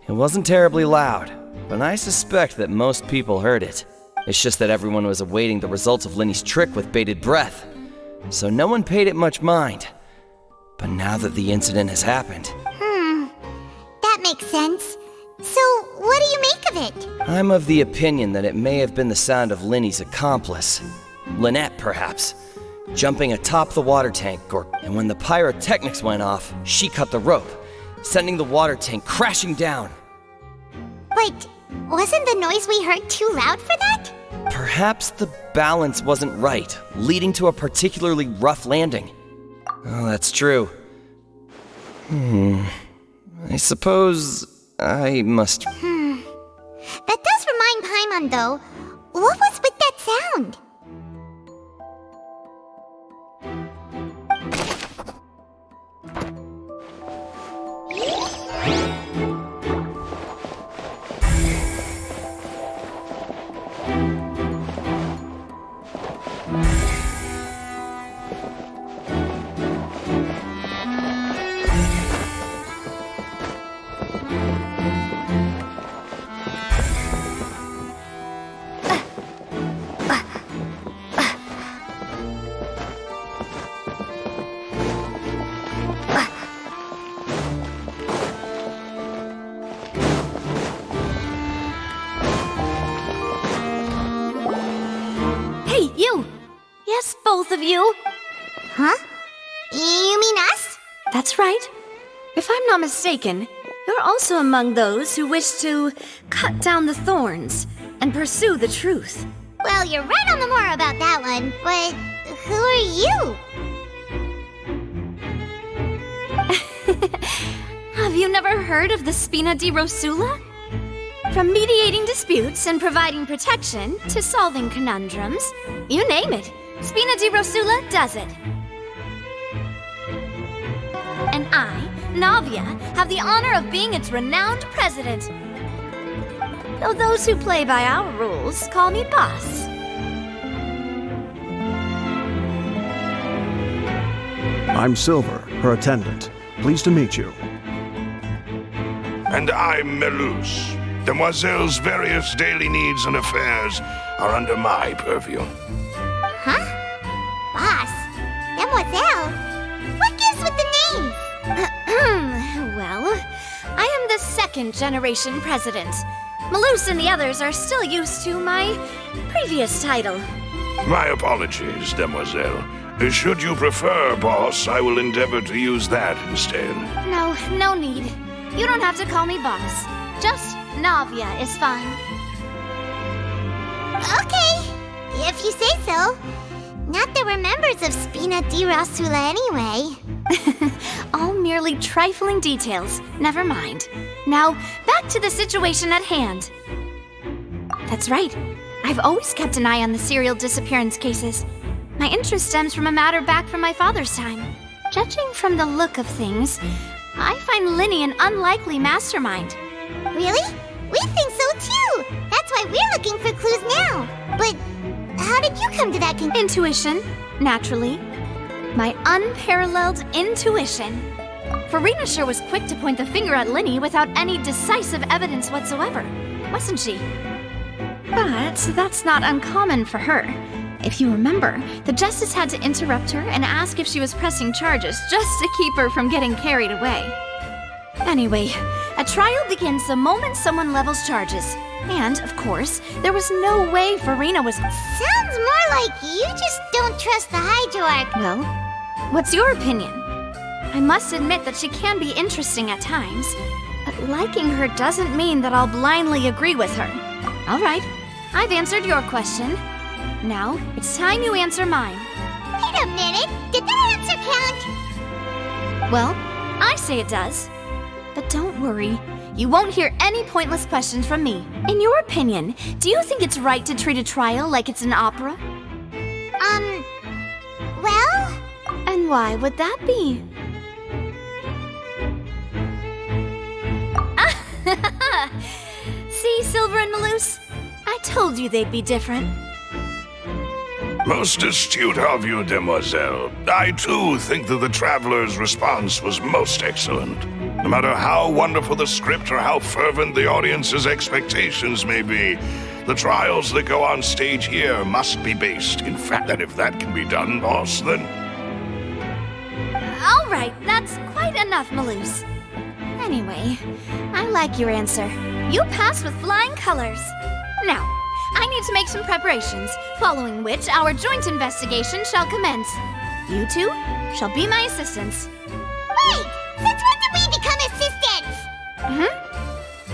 Speaker 18: It wasn't terribly loud, but I suspect that most people heard it. It's just that everyone was awaiting the results of Lenny's trick with bated breath, so no one paid it much mind. But now that the incident has happened...
Speaker 3: That makes sense. So, what do you make of it?
Speaker 18: I'm of the opinion that it may have been the sound of Lenny's accomplice. Lynette, perhaps. jumping atop the water tank, and when the pyrotechnics went off, she cut the rope, sending the water tank crashing down.
Speaker 3: But wasn't the noise we heard too loud for that?
Speaker 18: Perhaps the balance wasn't right, leading to a particularly rough landing. Oh, that's true. I suppose I must...
Speaker 3: That does remind Paimon, though. What was with that sound?
Speaker 14: Hey, you! Yes, both of you!
Speaker 3: Huh? You mean us?
Speaker 14: That's right. If I'm not mistaken, you're also among those who wish to cut down the thorns and pursue the truth.
Speaker 3: Well, you're right on the more about that one, but who are you?
Speaker 14: Have you never heard of the Spina di Rosula? From mediating disputes and providing protection to solving conundrums, you name it, Spina di Rosula does it. And I, Navia, have the honor of being its renowned president. Though those who play by our rules call me boss.
Speaker 19: I'm Silver, her attendant. Pleased to meet you.
Speaker 6: And I'm Melus. Demoiselle's various daily needs and affairs are under my purview.
Speaker 3: Huh? Boss? Demoiselle? What gives with the names?
Speaker 14: Well, I am the second generation president. Melus and the others are still used to my previous title.
Speaker 6: My apologies, Demoiselle. Should you prefer, boss, I will endeavor to use that instead.
Speaker 14: No need. You don't have to call me boss. Just Navia is fine.
Speaker 3: Okay, if you say so. Not that we're members of Spina di Rosula anyway.
Speaker 14: All merely trifling details. Never mind. Now, back to the situation at hand. That's right. I've always kept an eye on the serial disappearance cases. My interest stems from a matter back from my father's time. Judging from the look of things, I find Linny an unlikely mastermind.
Speaker 3: Really? We think so too! That's why we're looking for clues now. But how did you come to that conclusion?
Speaker 14: Intuition, naturally. My unparalleled intuition. Farina sure was quick to point the finger at Linny without any decisive evidence whatsoever, wasn't she? But that's not uncommon for her. If you remember, the justice had to interrupt her and ask if she was pressing charges just to keep her from getting carried away. Anyway, a trial begins the moment someone levels charges. And, of course, there was no way Farina was...
Speaker 3: Sounds more like you just don't trust the Hydroarch.
Speaker 14: Well, what's your opinion? I must admit that she can be interesting at times, but liking her doesn't mean that I'll blindly agree with her. All right, I've answered your question. Now, it's time you answer mine.
Speaker 3: Wait a minute, did that answer count?
Speaker 14: Well, I say it does. But don't worry, you won't hear any pointless questions from me. In your opinion, do you think it's right to treat a trial like it's an opera?
Speaker 3: Well?
Speaker 14: And why would that be? See, Silver and Melus? I told you they'd be different.
Speaker 6: Most astute of you, Demoiselle. I, too, think that the Traveler's response was most excellent. No matter how wonderful the script or how fervent the audience's expectations may be, the trials that go on stage here must be based in fact. And if that can be done, boss, then...
Speaker 14: All right, that's quite enough, Melus. Anyway, I like your answer. You passed with flying colors. Now,
Speaker 20: I need to make some preparations, following which our joint investigation shall commence. You two shall be my assistants.
Speaker 3: Wait! Since when did we become assistants?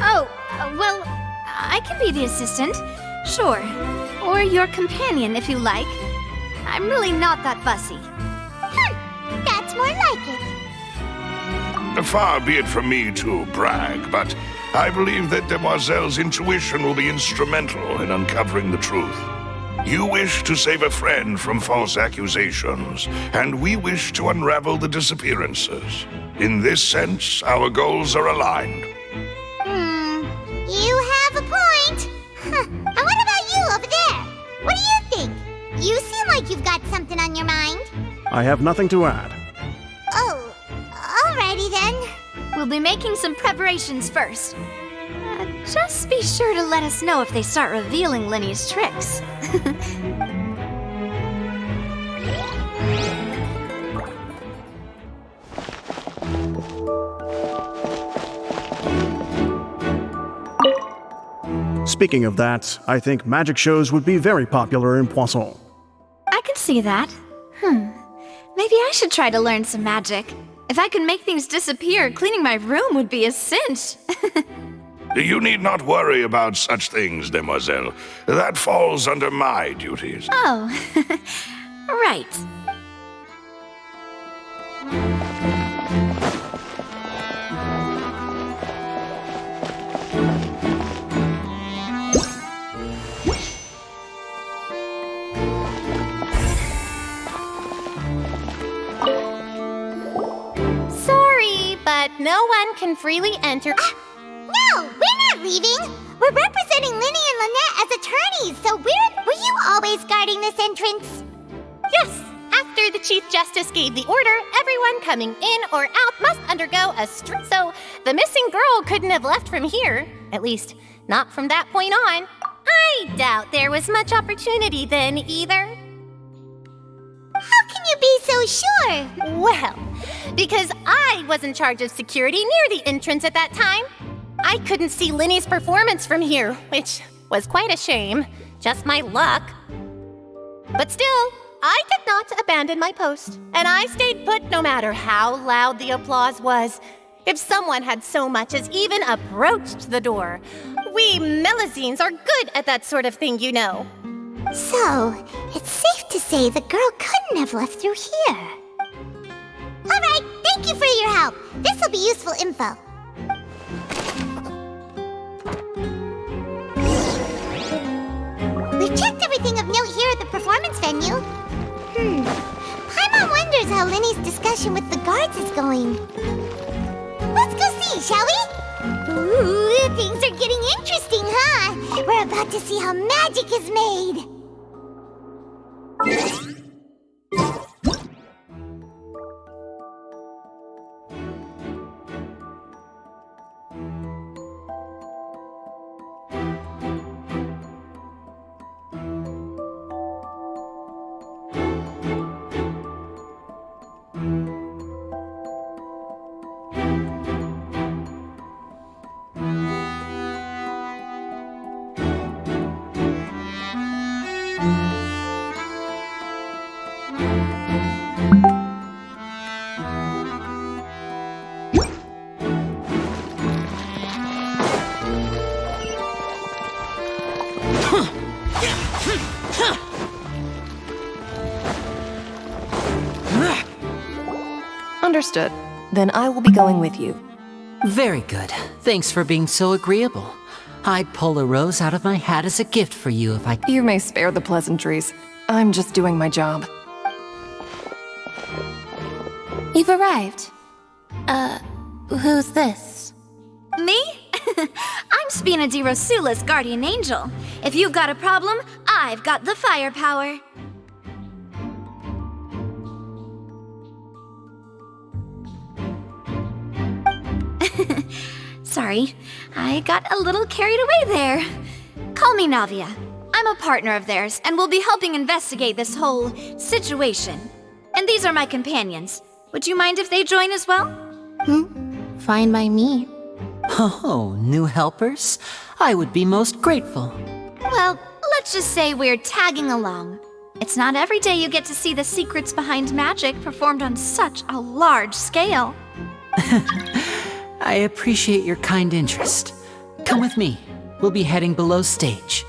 Speaker 20: Oh, well, I can be the assistant, sure. Or your companion, if you like. I'm really not that fussy.
Speaker 3: That's more like it.
Speaker 21: Far be it from me to brag, but I believe that Demoiselle's intuition will be instrumental in uncovering the truth. You wish to save a friend from false accusations, and we wish to unravel the disappearances. In this sense, our goals are aligned.
Speaker 3: You have a point. And what about you over there? What do you think? You seem like you've got something on your mind.
Speaker 19: I have nothing to add.
Speaker 3: Oh, alrighty then.
Speaker 20: We'll be making some preparations first. Just be sure to let us know if they start revealing Linny's tricks.
Speaker 19: Speaking of that, I think magic shows would be very popular in Poisson.
Speaker 20: I could see that. Maybe I should try to learn some magic. If I could make things disappear, cleaning my room would be a cinch.
Speaker 21: You need not worry about such things, Demoiselle. That falls under my duties.
Speaker 20: Oh, right.
Speaker 22: Sorry, but no one can freely enter.
Speaker 3: No, we're not leaving. We're representing Linny and Lynette as attorneys, so were you always guarding this entrance?
Speaker 22: Yes, after the Chief Justice gave the order, everyone coming in or out must undergo a so the missing girl couldn't have left from here. At least, not from that point on. I doubt there was much opportunity then either.
Speaker 3: How can you be so sure?
Speaker 22: Well, because I was in charge of security near the entrance at that time. I couldn't see Linny's performance from here, which was quite a shame. Just my luck. But still, I did not abandon my post, and I stayed put no matter how loud the applause was. If someone had so much as even approached the door. We Melusines are good at that sort of thing, you know.
Speaker 3: So, it's safe to say the girl couldn't have left through here. Alright, thank you for your help. This will be useful info. We've checked everything of note here at the performance venue. Paimon wonders how Linny's discussion with the guards is going. Let's go see, shall we? Ooh, things are getting interesting, huh? We're about to see how magic is made.
Speaker 5: Understood. Then I will be going with you.
Speaker 1: Very good. Thanks for being so agreeable. I'd pull a rose out of my hat as a gift for you if I...
Speaker 5: You may spare the pleasantries. I'm just doing my job.
Speaker 4: You've arrived. Who's this?
Speaker 20: Me? I'm Spina di Rosula's guardian angel. If you've got a problem, I've got the firepower. Sorry, I got a little carried away there. Call me Navia. I'm a partner of theirs, and we'll be helping investigate this whole situation. And these are my companions. Would you mind if they join as well?
Speaker 4: Fine by me.
Speaker 1: Oh, new helpers? I would be most grateful.
Speaker 20: Well, let's just say we're tagging along. It's not every day you get to see the secrets behind magic performed on such a large scale.
Speaker 1: I appreciate your kind interest. Come with me. We'll be heading below stage.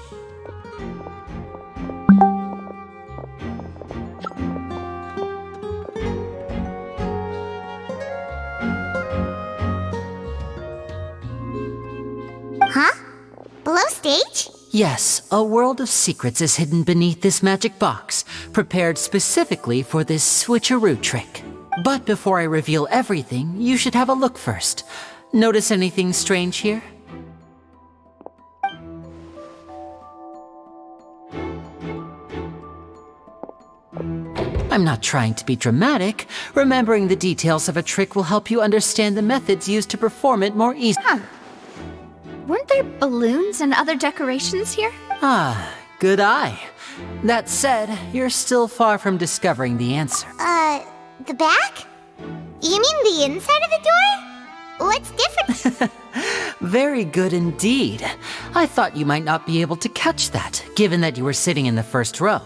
Speaker 3: Huh? Below stage?
Speaker 1: Yes, a world of secrets is hidden beneath this magic box, prepared specifically for this switcheroo trick. But before I reveal everything, you should have a look first. Notice anything strange here? I'm not trying to be dramatic. Remembering the details of a trick will help you understand the methods used to perform it more easily.
Speaker 20: Huh. Weren't there balloons and other decorations here?
Speaker 1: Ah, good eye. That said, you're still far from discovering the answer.
Speaker 3: The back? You mean the inside of the door? What's different?
Speaker 1: Very good indeed. I thought you might not be able to catch that, given that you were sitting in the first row.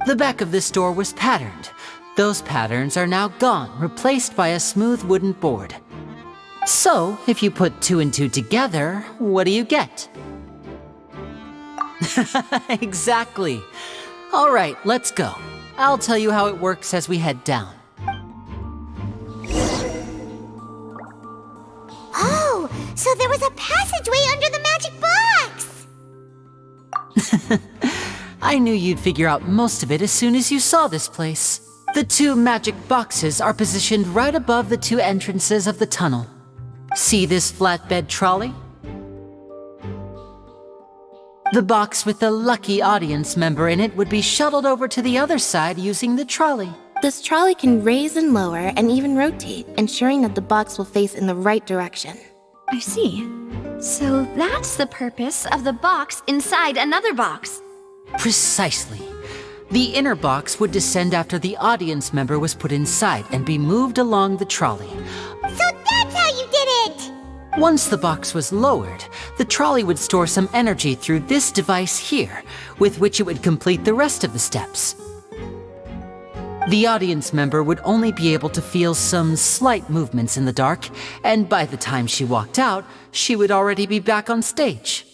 Speaker 1: The back of this door was patterned. Those patterns are now gone, replaced by a smooth wooden board. So, if you put 2 and 2 together, what do you get? Exactly. All right, let's go. I'll tell you how it works as we head down.
Speaker 3: Oh, so there was a passageway under the magic box!
Speaker 1: I knew you'd figure out most of it as soon as you saw this place. The 2 magic boxes are positioned right above the 2 entrances of the tunnel. See this flatbed trolley? The box with the lucky audience member in it would be shuttled over to the other side using the trolley.
Speaker 4: This trolley can raise and lower and even rotate, ensuring that the box will face in the right direction.
Speaker 20: I see. So that's the purpose of the box inside another box.
Speaker 1: Precisely. The inner box would descend after the audience member was put inside and be moved along the trolley.
Speaker 3: So that's how you did it!
Speaker 1: Once the box was lowered, the trolley would store some energy through this device here, with which it would complete the rest of the steps. The audience member would only be able to feel some slight movements in the dark, and by the time she walked out, she would already be back on stage.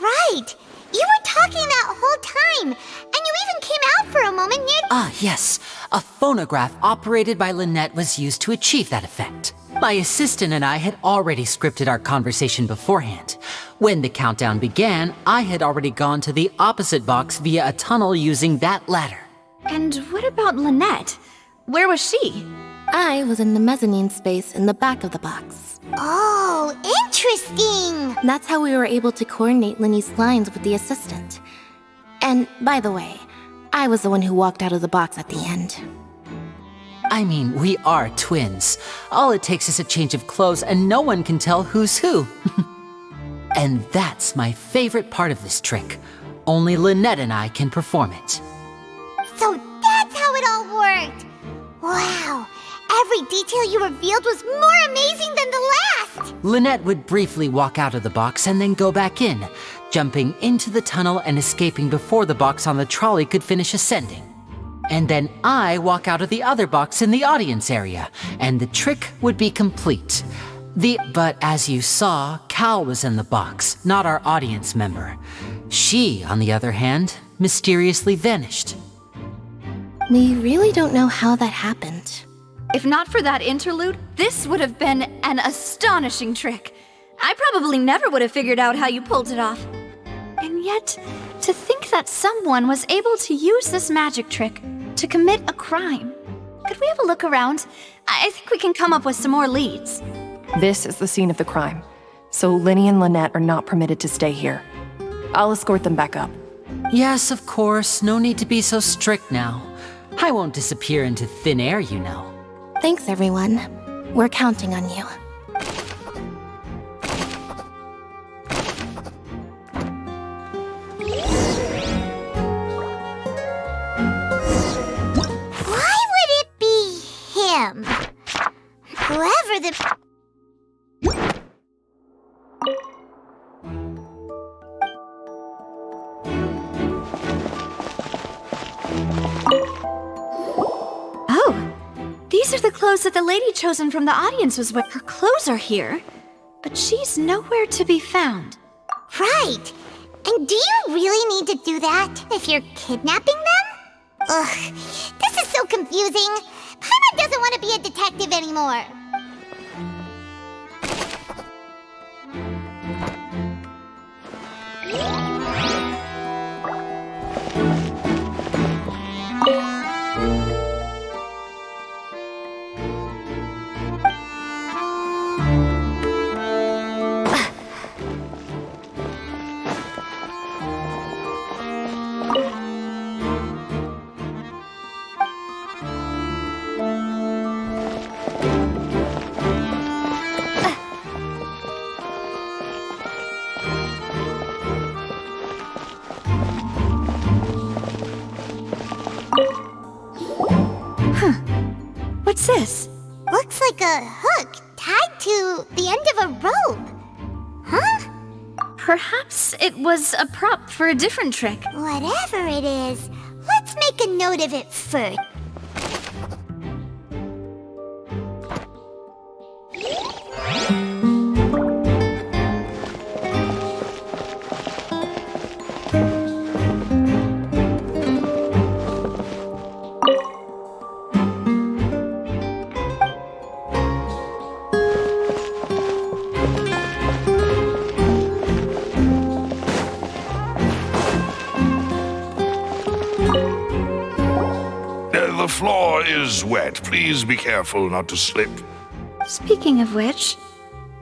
Speaker 3: Right! You were talking that whole time, and you even came out for a moment near...
Speaker 1: Ah, yes. A phonograph operated by Lynette was used to achieve that effect. My assistant and I had already scripted our conversation beforehand. When the countdown began, I had already gone to the opposite box via a tunnel using that ladder.
Speaker 20: And what about Lynette? Where was she?
Speaker 4: I was in the mezzanine space in the back of the box.
Speaker 3: Oh, interesting!
Speaker 4: That's how we were able to coordinate Linny's lines with the assistant. And, by the way, I was the one who walked out of the box at the end.
Speaker 1: I mean, we are twins. All it takes is a change of clothes and no one can tell who's who. And that's my favorite part of this trick. Only Lynette and I can perform it.
Speaker 3: So that's how it all worked! Wow! Every detail you revealed was more amazing than the last!
Speaker 1: Lynette would briefly walk out of the box and then go back in, jumping into the tunnel and escaping before the box on the trolley could finish ascending. And then I walk out of the other box in the audience area, and the trick would be complete. But as you saw, Cal was in the box, not our audience member. She, on the other hand, mysteriously vanished.
Speaker 4: We really don't know how that happened.
Speaker 20: If not for that interlude, this would have been an astonishing trick. I probably never would have figured out how you pulled it off. And yet, to think that someone was able to use this magic trick to commit a crime. Could we have a look around? I think we can come up with some more leads.
Speaker 2: This is the scene of the crime, so Linny and Lynette are not permitted to stay here. I'll escort them back up.
Speaker 1: Yes, of course. No need to be so strict now. I won't disappear into thin air, you know.
Speaker 4: Thanks, everyone. We're counting on you.
Speaker 3: Why would it be him? Whoever the...
Speaker 20: These are the clothes that the lady chosen from the audience was wearing. Her clothes are here, but she's nowhere to be found.
Speaker 3: Right. And do you really need to do that if you're kidnapping them? Ugh, this is so confusing. Paimon doesn't want to be a detective anymore.
Speaker 20: What's this?
Speaker 3: Looks like a hook tied to the end of a rope. Huh?
Speaker 20: Perhaps it was a prop for a different trick.
Speaker 3: Whatever it is, let's make a note of it first.
Speaker 21: The floor is wet. Please be careful not to slip.
Speaker 20: Speaking of which,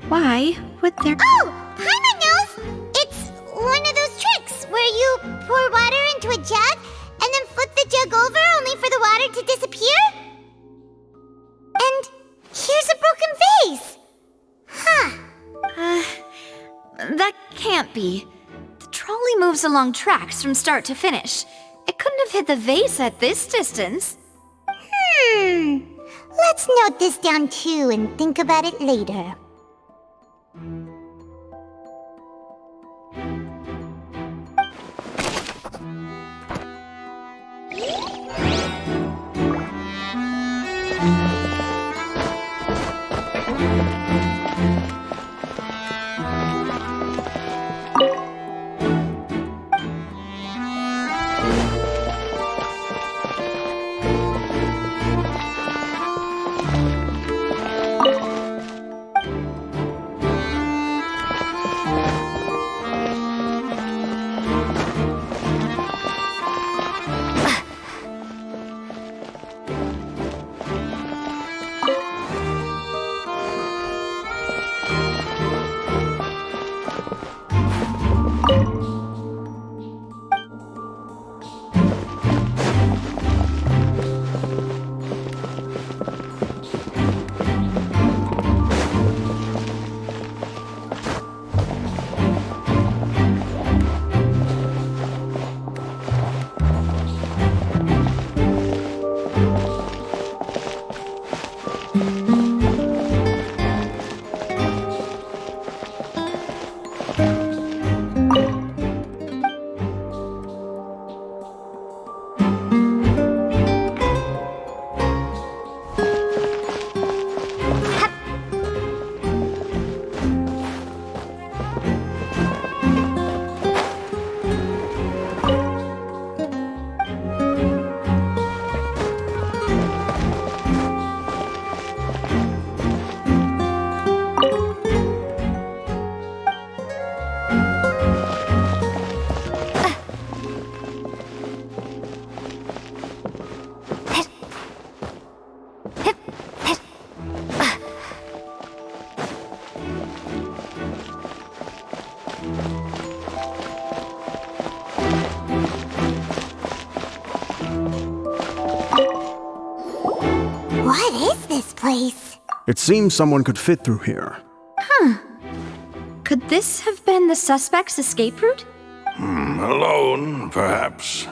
Speaker 20: why would there...
Speaker 3: Oh! Paimon knows! It's one of those tricks where you pour water into a jug and then flip the jug over only for the water to disappear? And here's a broken vase! Huh.
Speaker 20: That can't be. The trolley moves along tracks from start to finish. It couldn't have hit the vase at this distance.
Speaker 3: Let's note this down too and think about it later. What is this place?
Speaker 19: It seems someone could fit through here.
Speaker 20: Huh. Could this have been the suspect's escape route?
Speaker 21: Alone, perhaps.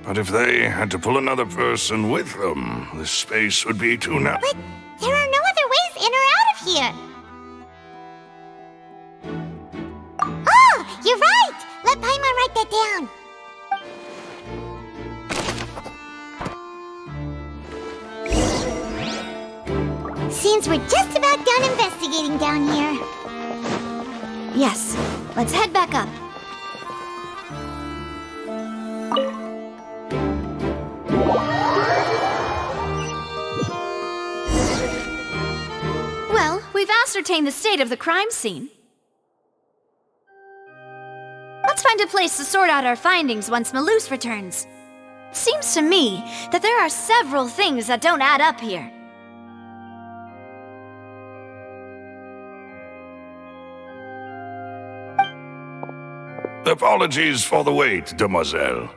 Speaker 21: But if they had to pull another person with them, this space would be too narrow.
Speaker 3: But there are no other ways in or out of here. Oh, you're right! Let Paimon write that down. Seems we're just about done investigating down here.
Speaker 20: Yes, let's head back up. Well, we've ascertained the state of the crime scene. Let's find a place to sort out our findings once Malouse returns. Seems to me that there are several things that don't add up here.
Speaker 21: Apologies for the wait, demoiselle.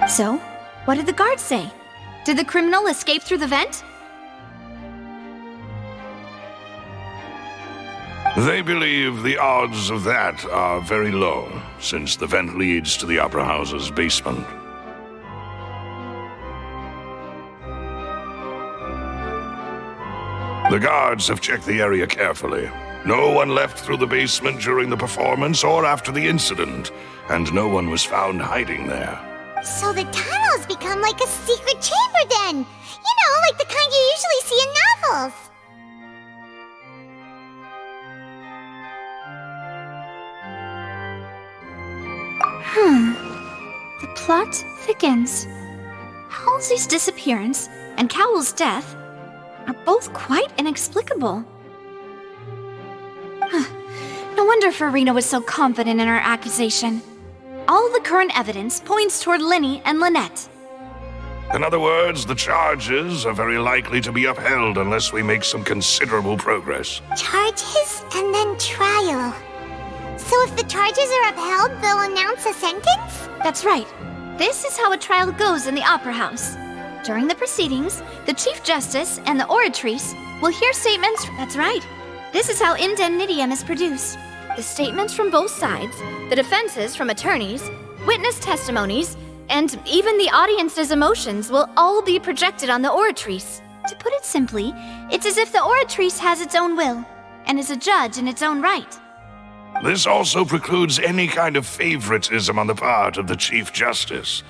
Speaker 20: So, what did the guards say? Did the criminal escape through the vent?
Speaker 21: They believe the odds of that are very low, since the vent leads to the Opera House's basement. The guards have checked the area carefully. No one left through the basement during the performance or after the incident, and no one was found hiding there.
Speaker 3: So the tunnels become like a secret chamber then! You know, like the kind you usually see in novels!
Speaker 20: The plot thickens. Halsey's disappearance and Cowell's death are both quite inexplicable. No wonder Farina was so confident in her accusation. All the current evidence points toward Linny and Lynette.
Speaker 21: In other words, the charges are very likely to be upheld unless we make some considerable progress.
Speaker 3: Charges and then trial. So if the charges are upheld, they'll announce a sentence?
Speaker 20: That's right. This is how a trial goes in the Opera House. During the proceedings, the Chief Justice and the Oratrice will hear statements. That's right. This is how indemnitium is produced. The statements from both sides, the defenses from attorneys, witness testimonies, and even the audience's emotions will all be projected on the Oratrice. To put it simply, it's as if the Oratrice has its own will, and is a judge in its own right.
Speaker 21: This also precludes any kind of favoritism on the part of the Chief Justice.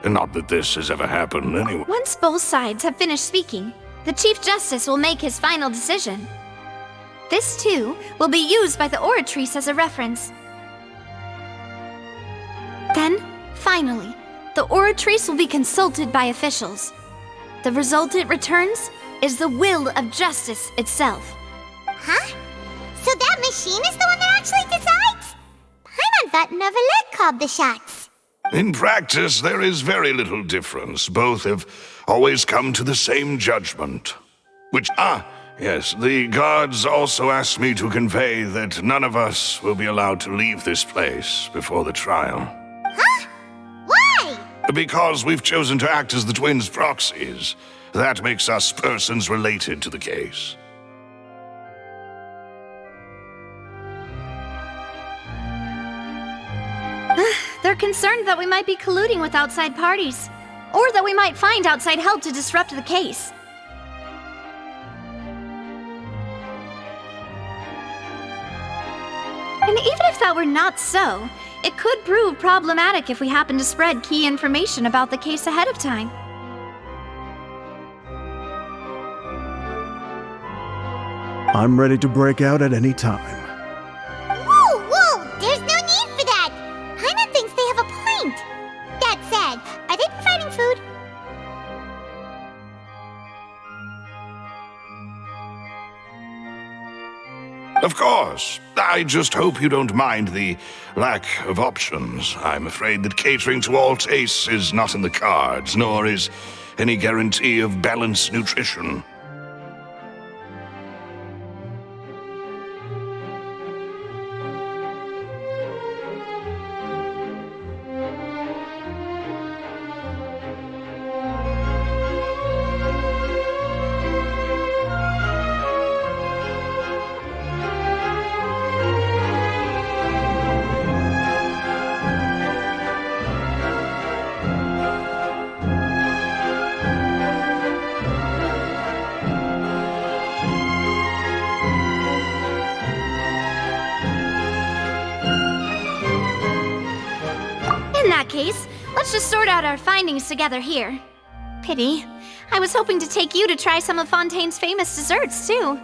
Speaker 21: Not that this has ever happened anyway.
Speaker 20: Once both sides have finished speaking, the Chief Justice will make his final decision. This, too, will be used by the Oratrice as a reference. Then, finally, the Oratrice will be consulted by officials. The result it returns is the will of justice itself.
Speaker 3: Huh? So that machine is the one that actually decides? Paimon thought Neuvillette called the shots.
Speaker 21: In practice, there is very little difference. Both have always come to the same judgment. Yes, the guards also asked me to convey that none of us will be allowed to leave this place before the trial.
Speaker 3: Huh? Why?
Speaker 21: Because we've chosen to act as the twins' proxies. That makes us persons related to the case.
Speaker 20: They're concerned that we might be colluding with outside parties, or that we might find outside help to disrupt the case. And even if that were not so, it could prove problematic if we happen to spread key information about the case ahead of time.
Speaker 19: I'm ready to break out at any time.
Speaker 3: Whoa! There's no need for that! Paimon thinks they have a point. That said, are they providing food?
Speaker 21: Of course. I just hope you don't mind the lack of options. I'm afraid that catering to all tastes is not in the cards, nor is any guarantee of balanced nutrition.
Speaker 20: Let's just sort out our findings together here. Pity. I was hoping to take you to try some of Fontaine's famous desserts, too.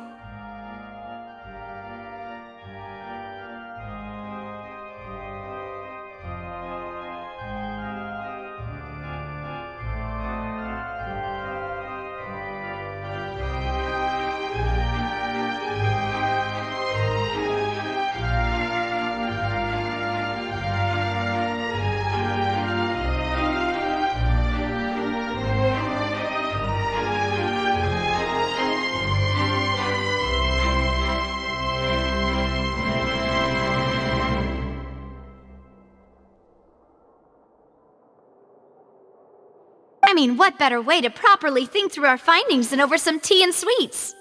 Speaker 20: I mean, what better way to properly think through our findings than over some tea and sweets?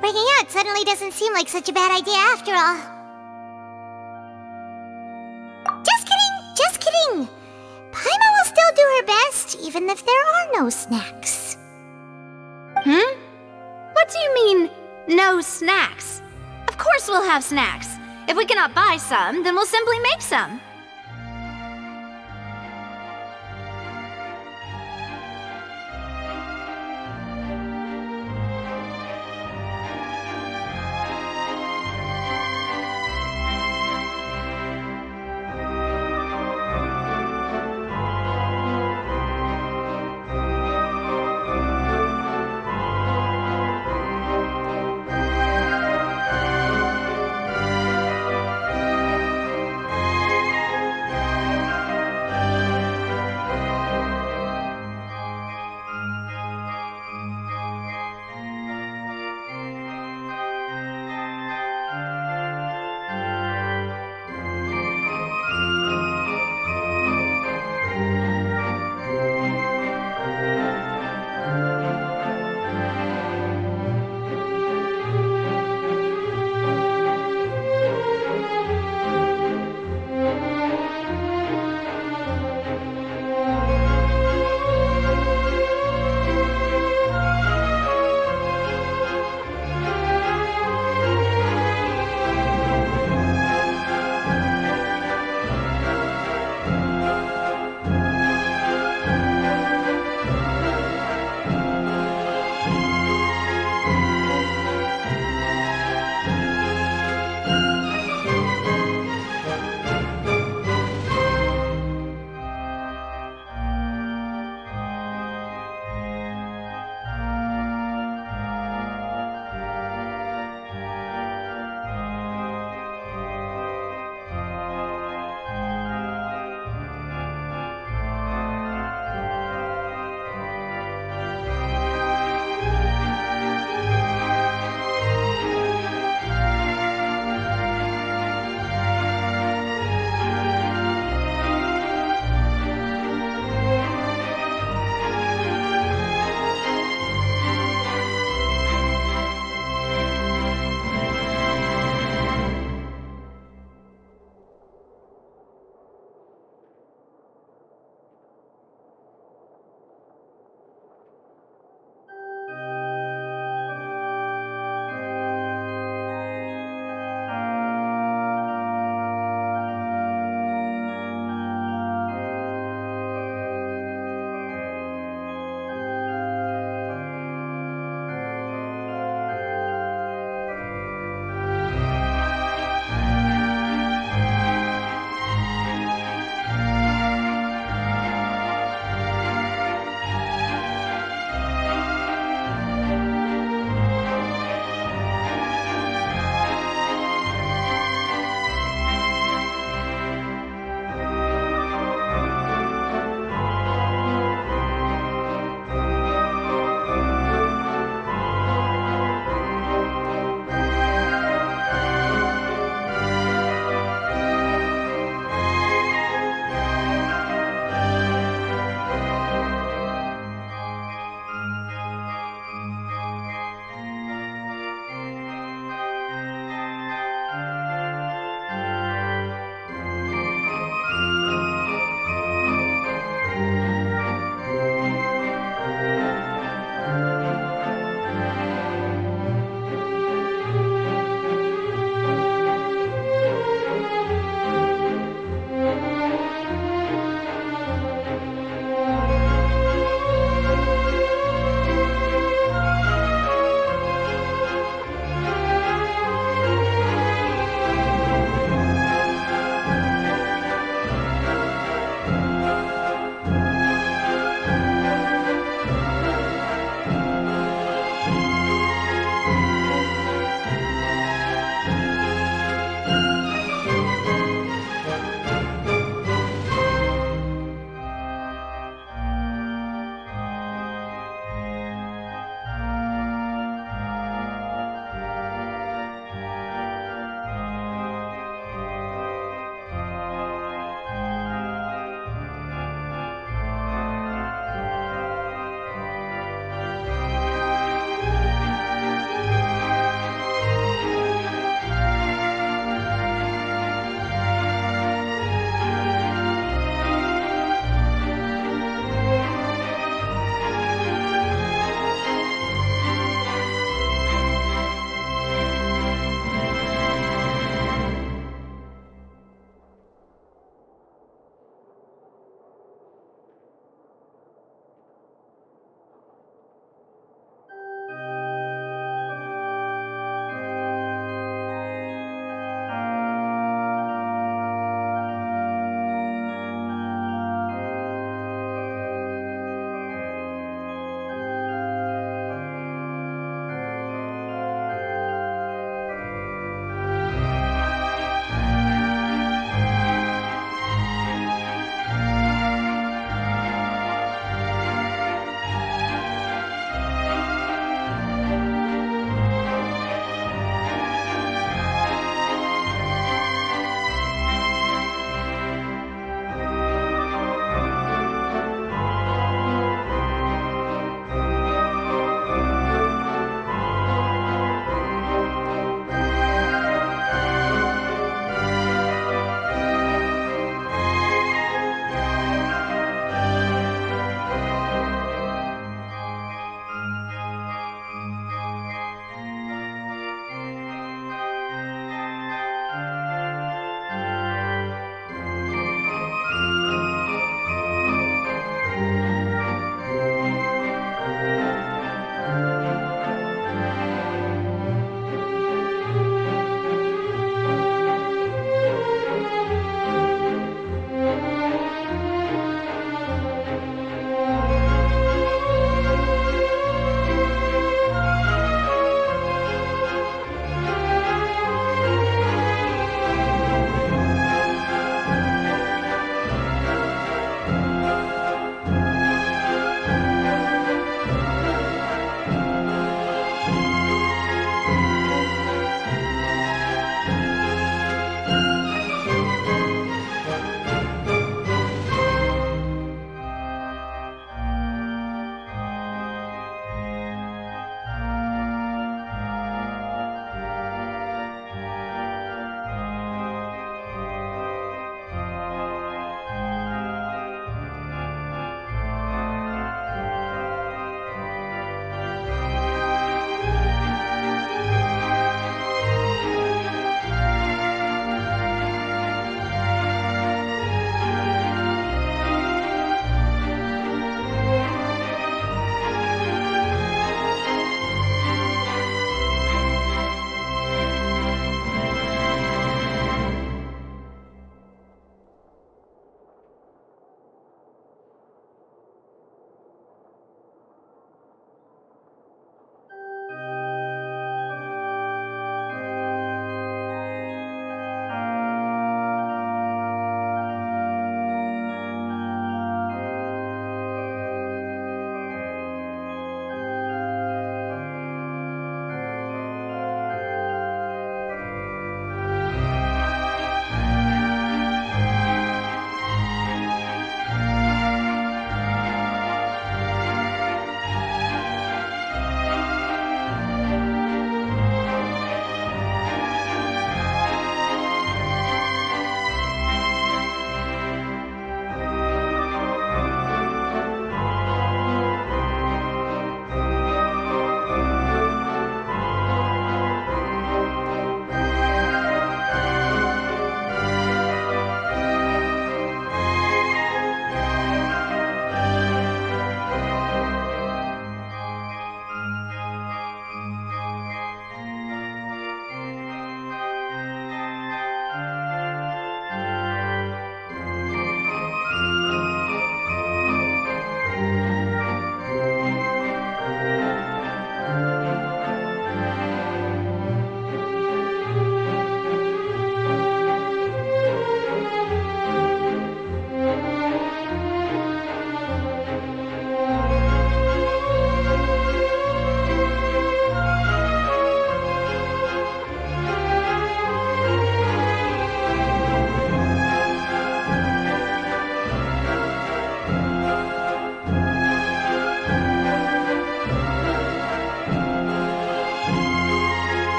Speaker 3: Breaking out suddenly doesn't seem like such a bad idea after all. Just kidding, just kidding. Paimon will still do her best, even if there are no snacks.
Speaker 20: What do you mean, no snacks? Of course we'll have snacks. If we cannot buy some, then we'll simply make some.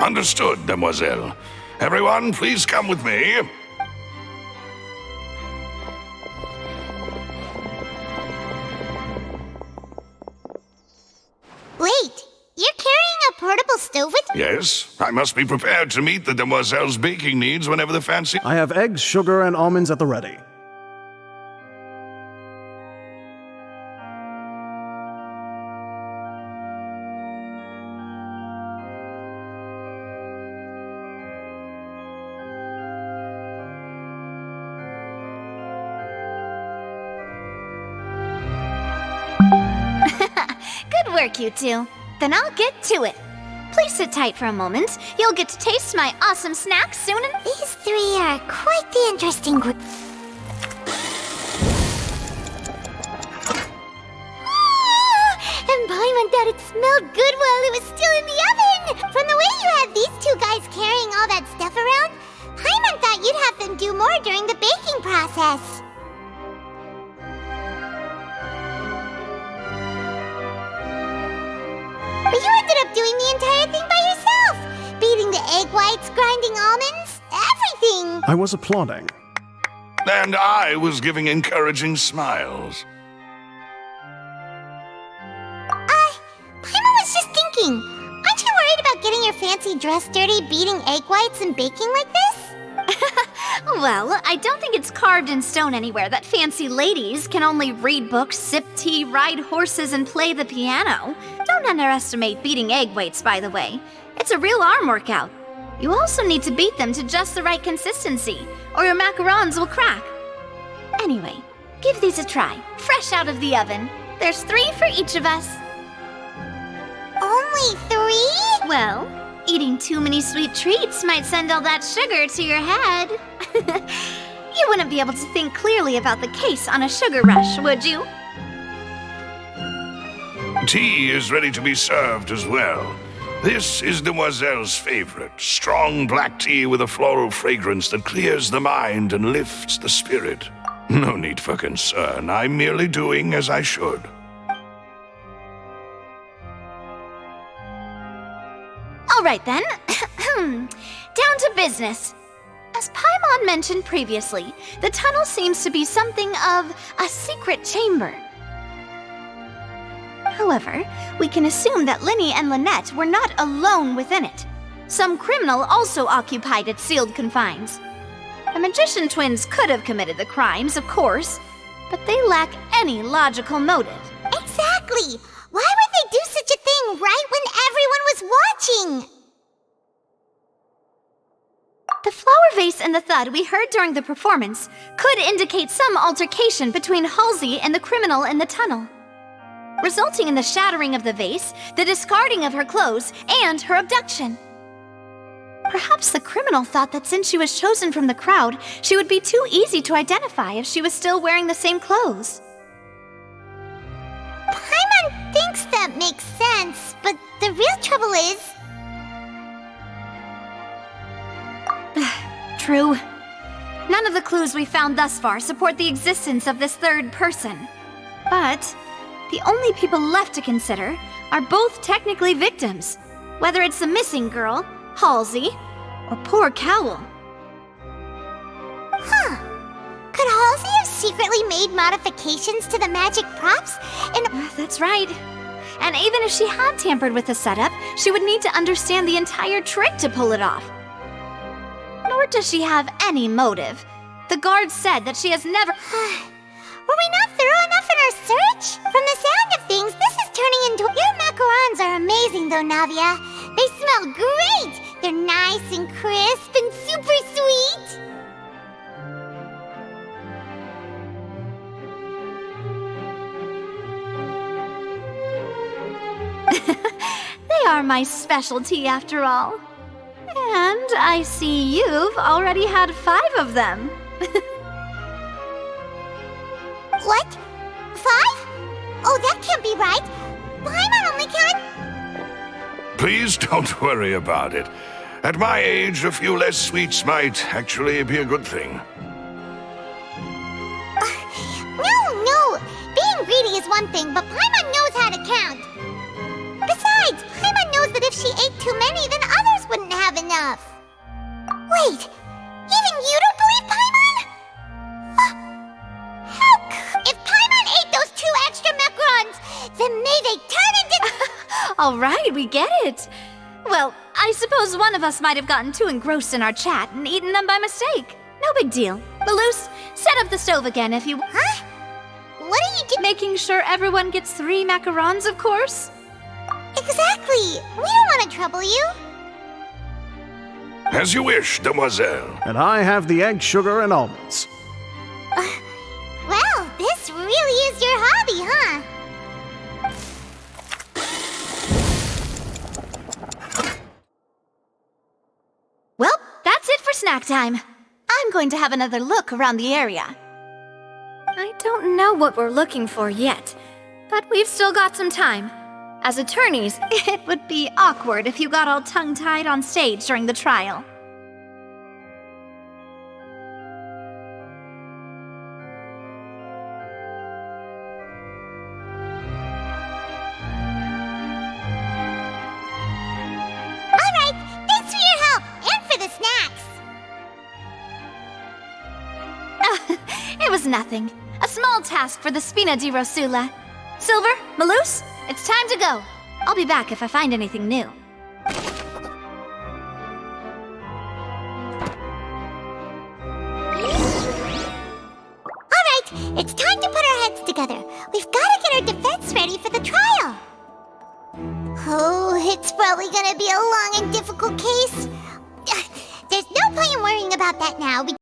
Speaker 21: Understood, demoiselle. Everyone, please come with me.
Speaker 3: Wait, you're carrying a portable stove with you?
Speaker 21: Yes, I must be prepared to meet the demoiselle's baking needs whenever the fancy...
Speaker 19: I have eggs, sugar, and almonds at the ready.
Speaker 20: Good work, you two. Then I'll get to it. Please sit tight for a moment. You'll get to taste my awesome snacks soon and...
Speaker 3: These three are quite the interesting group. And Paimon thought it smelled good while it was still in the oven! From the way you had these two guys carrying all that stuff around, Paimon thought you'd have them do more during the baking process. But you ended up doing the entire thing by yourself! Beating the egg whites, grinding almonds, everything!
Speaker 19: I was applauding.
Speaker 21: And I was giving encouraging smiles.
Speaker 3: Paimon was just thinking, aren't you worried about getting your fancy dress dirty beating egg whites and baking like this?
Speaker 20: Well, I don't think it's carved in stone anywhere that fancy ladies can only read books, sip tea, ride horses, and play the piano. Don't underestimate beating egg whites, by the way. It's a real arm workout. You also need to beat them to just the right consistency, or your macarons will crack. Anyway, give these a try, fresh out of the oven. There's 3 for each of us.
Speaker 3: Only 3?
Speaker 20: Well, eating too many sweet treats might send all that sugar to your head. You wouldn't be able to think clearly about the case on a sugar rush, would you?
Speaker 21: Tea is ready to be served as well. This is Demoiselle's favorite, strong black tea with a floral fragrance that clears the mind and lifts the spirit. No need for concern, I'm merely doing as I should.
Speaker 20: All right then, down to business. As Paimon mentioned previously, the tunnel seems to be something of a secret chamber. However, we can assume that Linny and Lynette were not alone within it. Some criminal also occupied its sealed confines. The magician twins could have committed the crimes, of course, but they lack any logical motive.
Speaker 3: Exactly! Why would they do such a thing right when everyone was watching?
Speaker 20: The flower vase and the thud we heard during the performance could indicate some altercation between Halsey and the criminal in the tunnel, resulting in the shattering of the vase, the discarding of her clothes, and her abduction. Perhaps the criminal thought that since she was chosen from the crowd, she would be too easy to identify if she was still wearing the same clothes.
Speaker 3: Paimon thinks that makes sense, but the real trouble is...
Speaker 20: True. None of the clues we found thus far support the existence of this third person. But the only people left to consider are both technically victims, whether it's the missing girl, Halsey, or poor Cowell.
Speaker 3: Huh. Could Halsey have secretly made modifications to the magic props and...
Speaker 20: That's right. And even if she had tampered with the setup, she would need to understand the entire trick to pull it off. Nor does she have any motive. The guard said that she has never...
Speaker 3: Were we not thorough enough in our search? From the sound of things, this is turning into... Your macarons are amazing though, Navia. They smell great! They're nice and crisp and super sweet!
Speaker 20: They are my specialty after all. And I see you've already had 5 of them.
Speaker 3: What? 5? Oh, that can't be right. Paimon only can...
Speaker 21: Please don't worry about it. At my age, a few less sweets might actually be a good thing.
Speaker 3: No! Being greedy is one thing, but Paimon knows how to count. Besides, Paimon knows that if she ate too many, then others wouldn't enough. Wait, even you don't believe Paimon? If Paimon ate those 2 extra macarons, then may they turn into...
Speaker 20: All right, we get it. Well, I suppose one of us might have gotten too engrossed in our chat and eaten them by mistake. No big deal. Maloose, set up the stove again if you...
Speaker 3: Huh? What are you doing?
Speaker 20: Making sure everyone gets 3 macarons, of course.
Speaker 3: Exactly. We don't want to trouble you.
Speaker 21: As you wish, demoiselle.
Speaker 19: And I have the egg, sugar, and almonds.
Speaker 3: Well, this really is your hobby, huh?
Speaker 20: Well, that's it for snack time. I'm going to have another look around the area. I don't know what we're looking for yet, but we've still got some time. As attorneys, it would be awkward if you got all tongue-tied on stage during the trial.
Speaker 3: All right, thanks for your help and for the snacks.
Speaker 20: It was nothing. A small task for the Spina di Rosula. Silver, Maloose, it's time to go. I'll be back if I find anything new.
Speaker 3: All right, it's time to put our heads together. We've got to get our defense ready for the trial. Oh, it's probably gonna be a long and difficult case. There's no point in worrying about that now.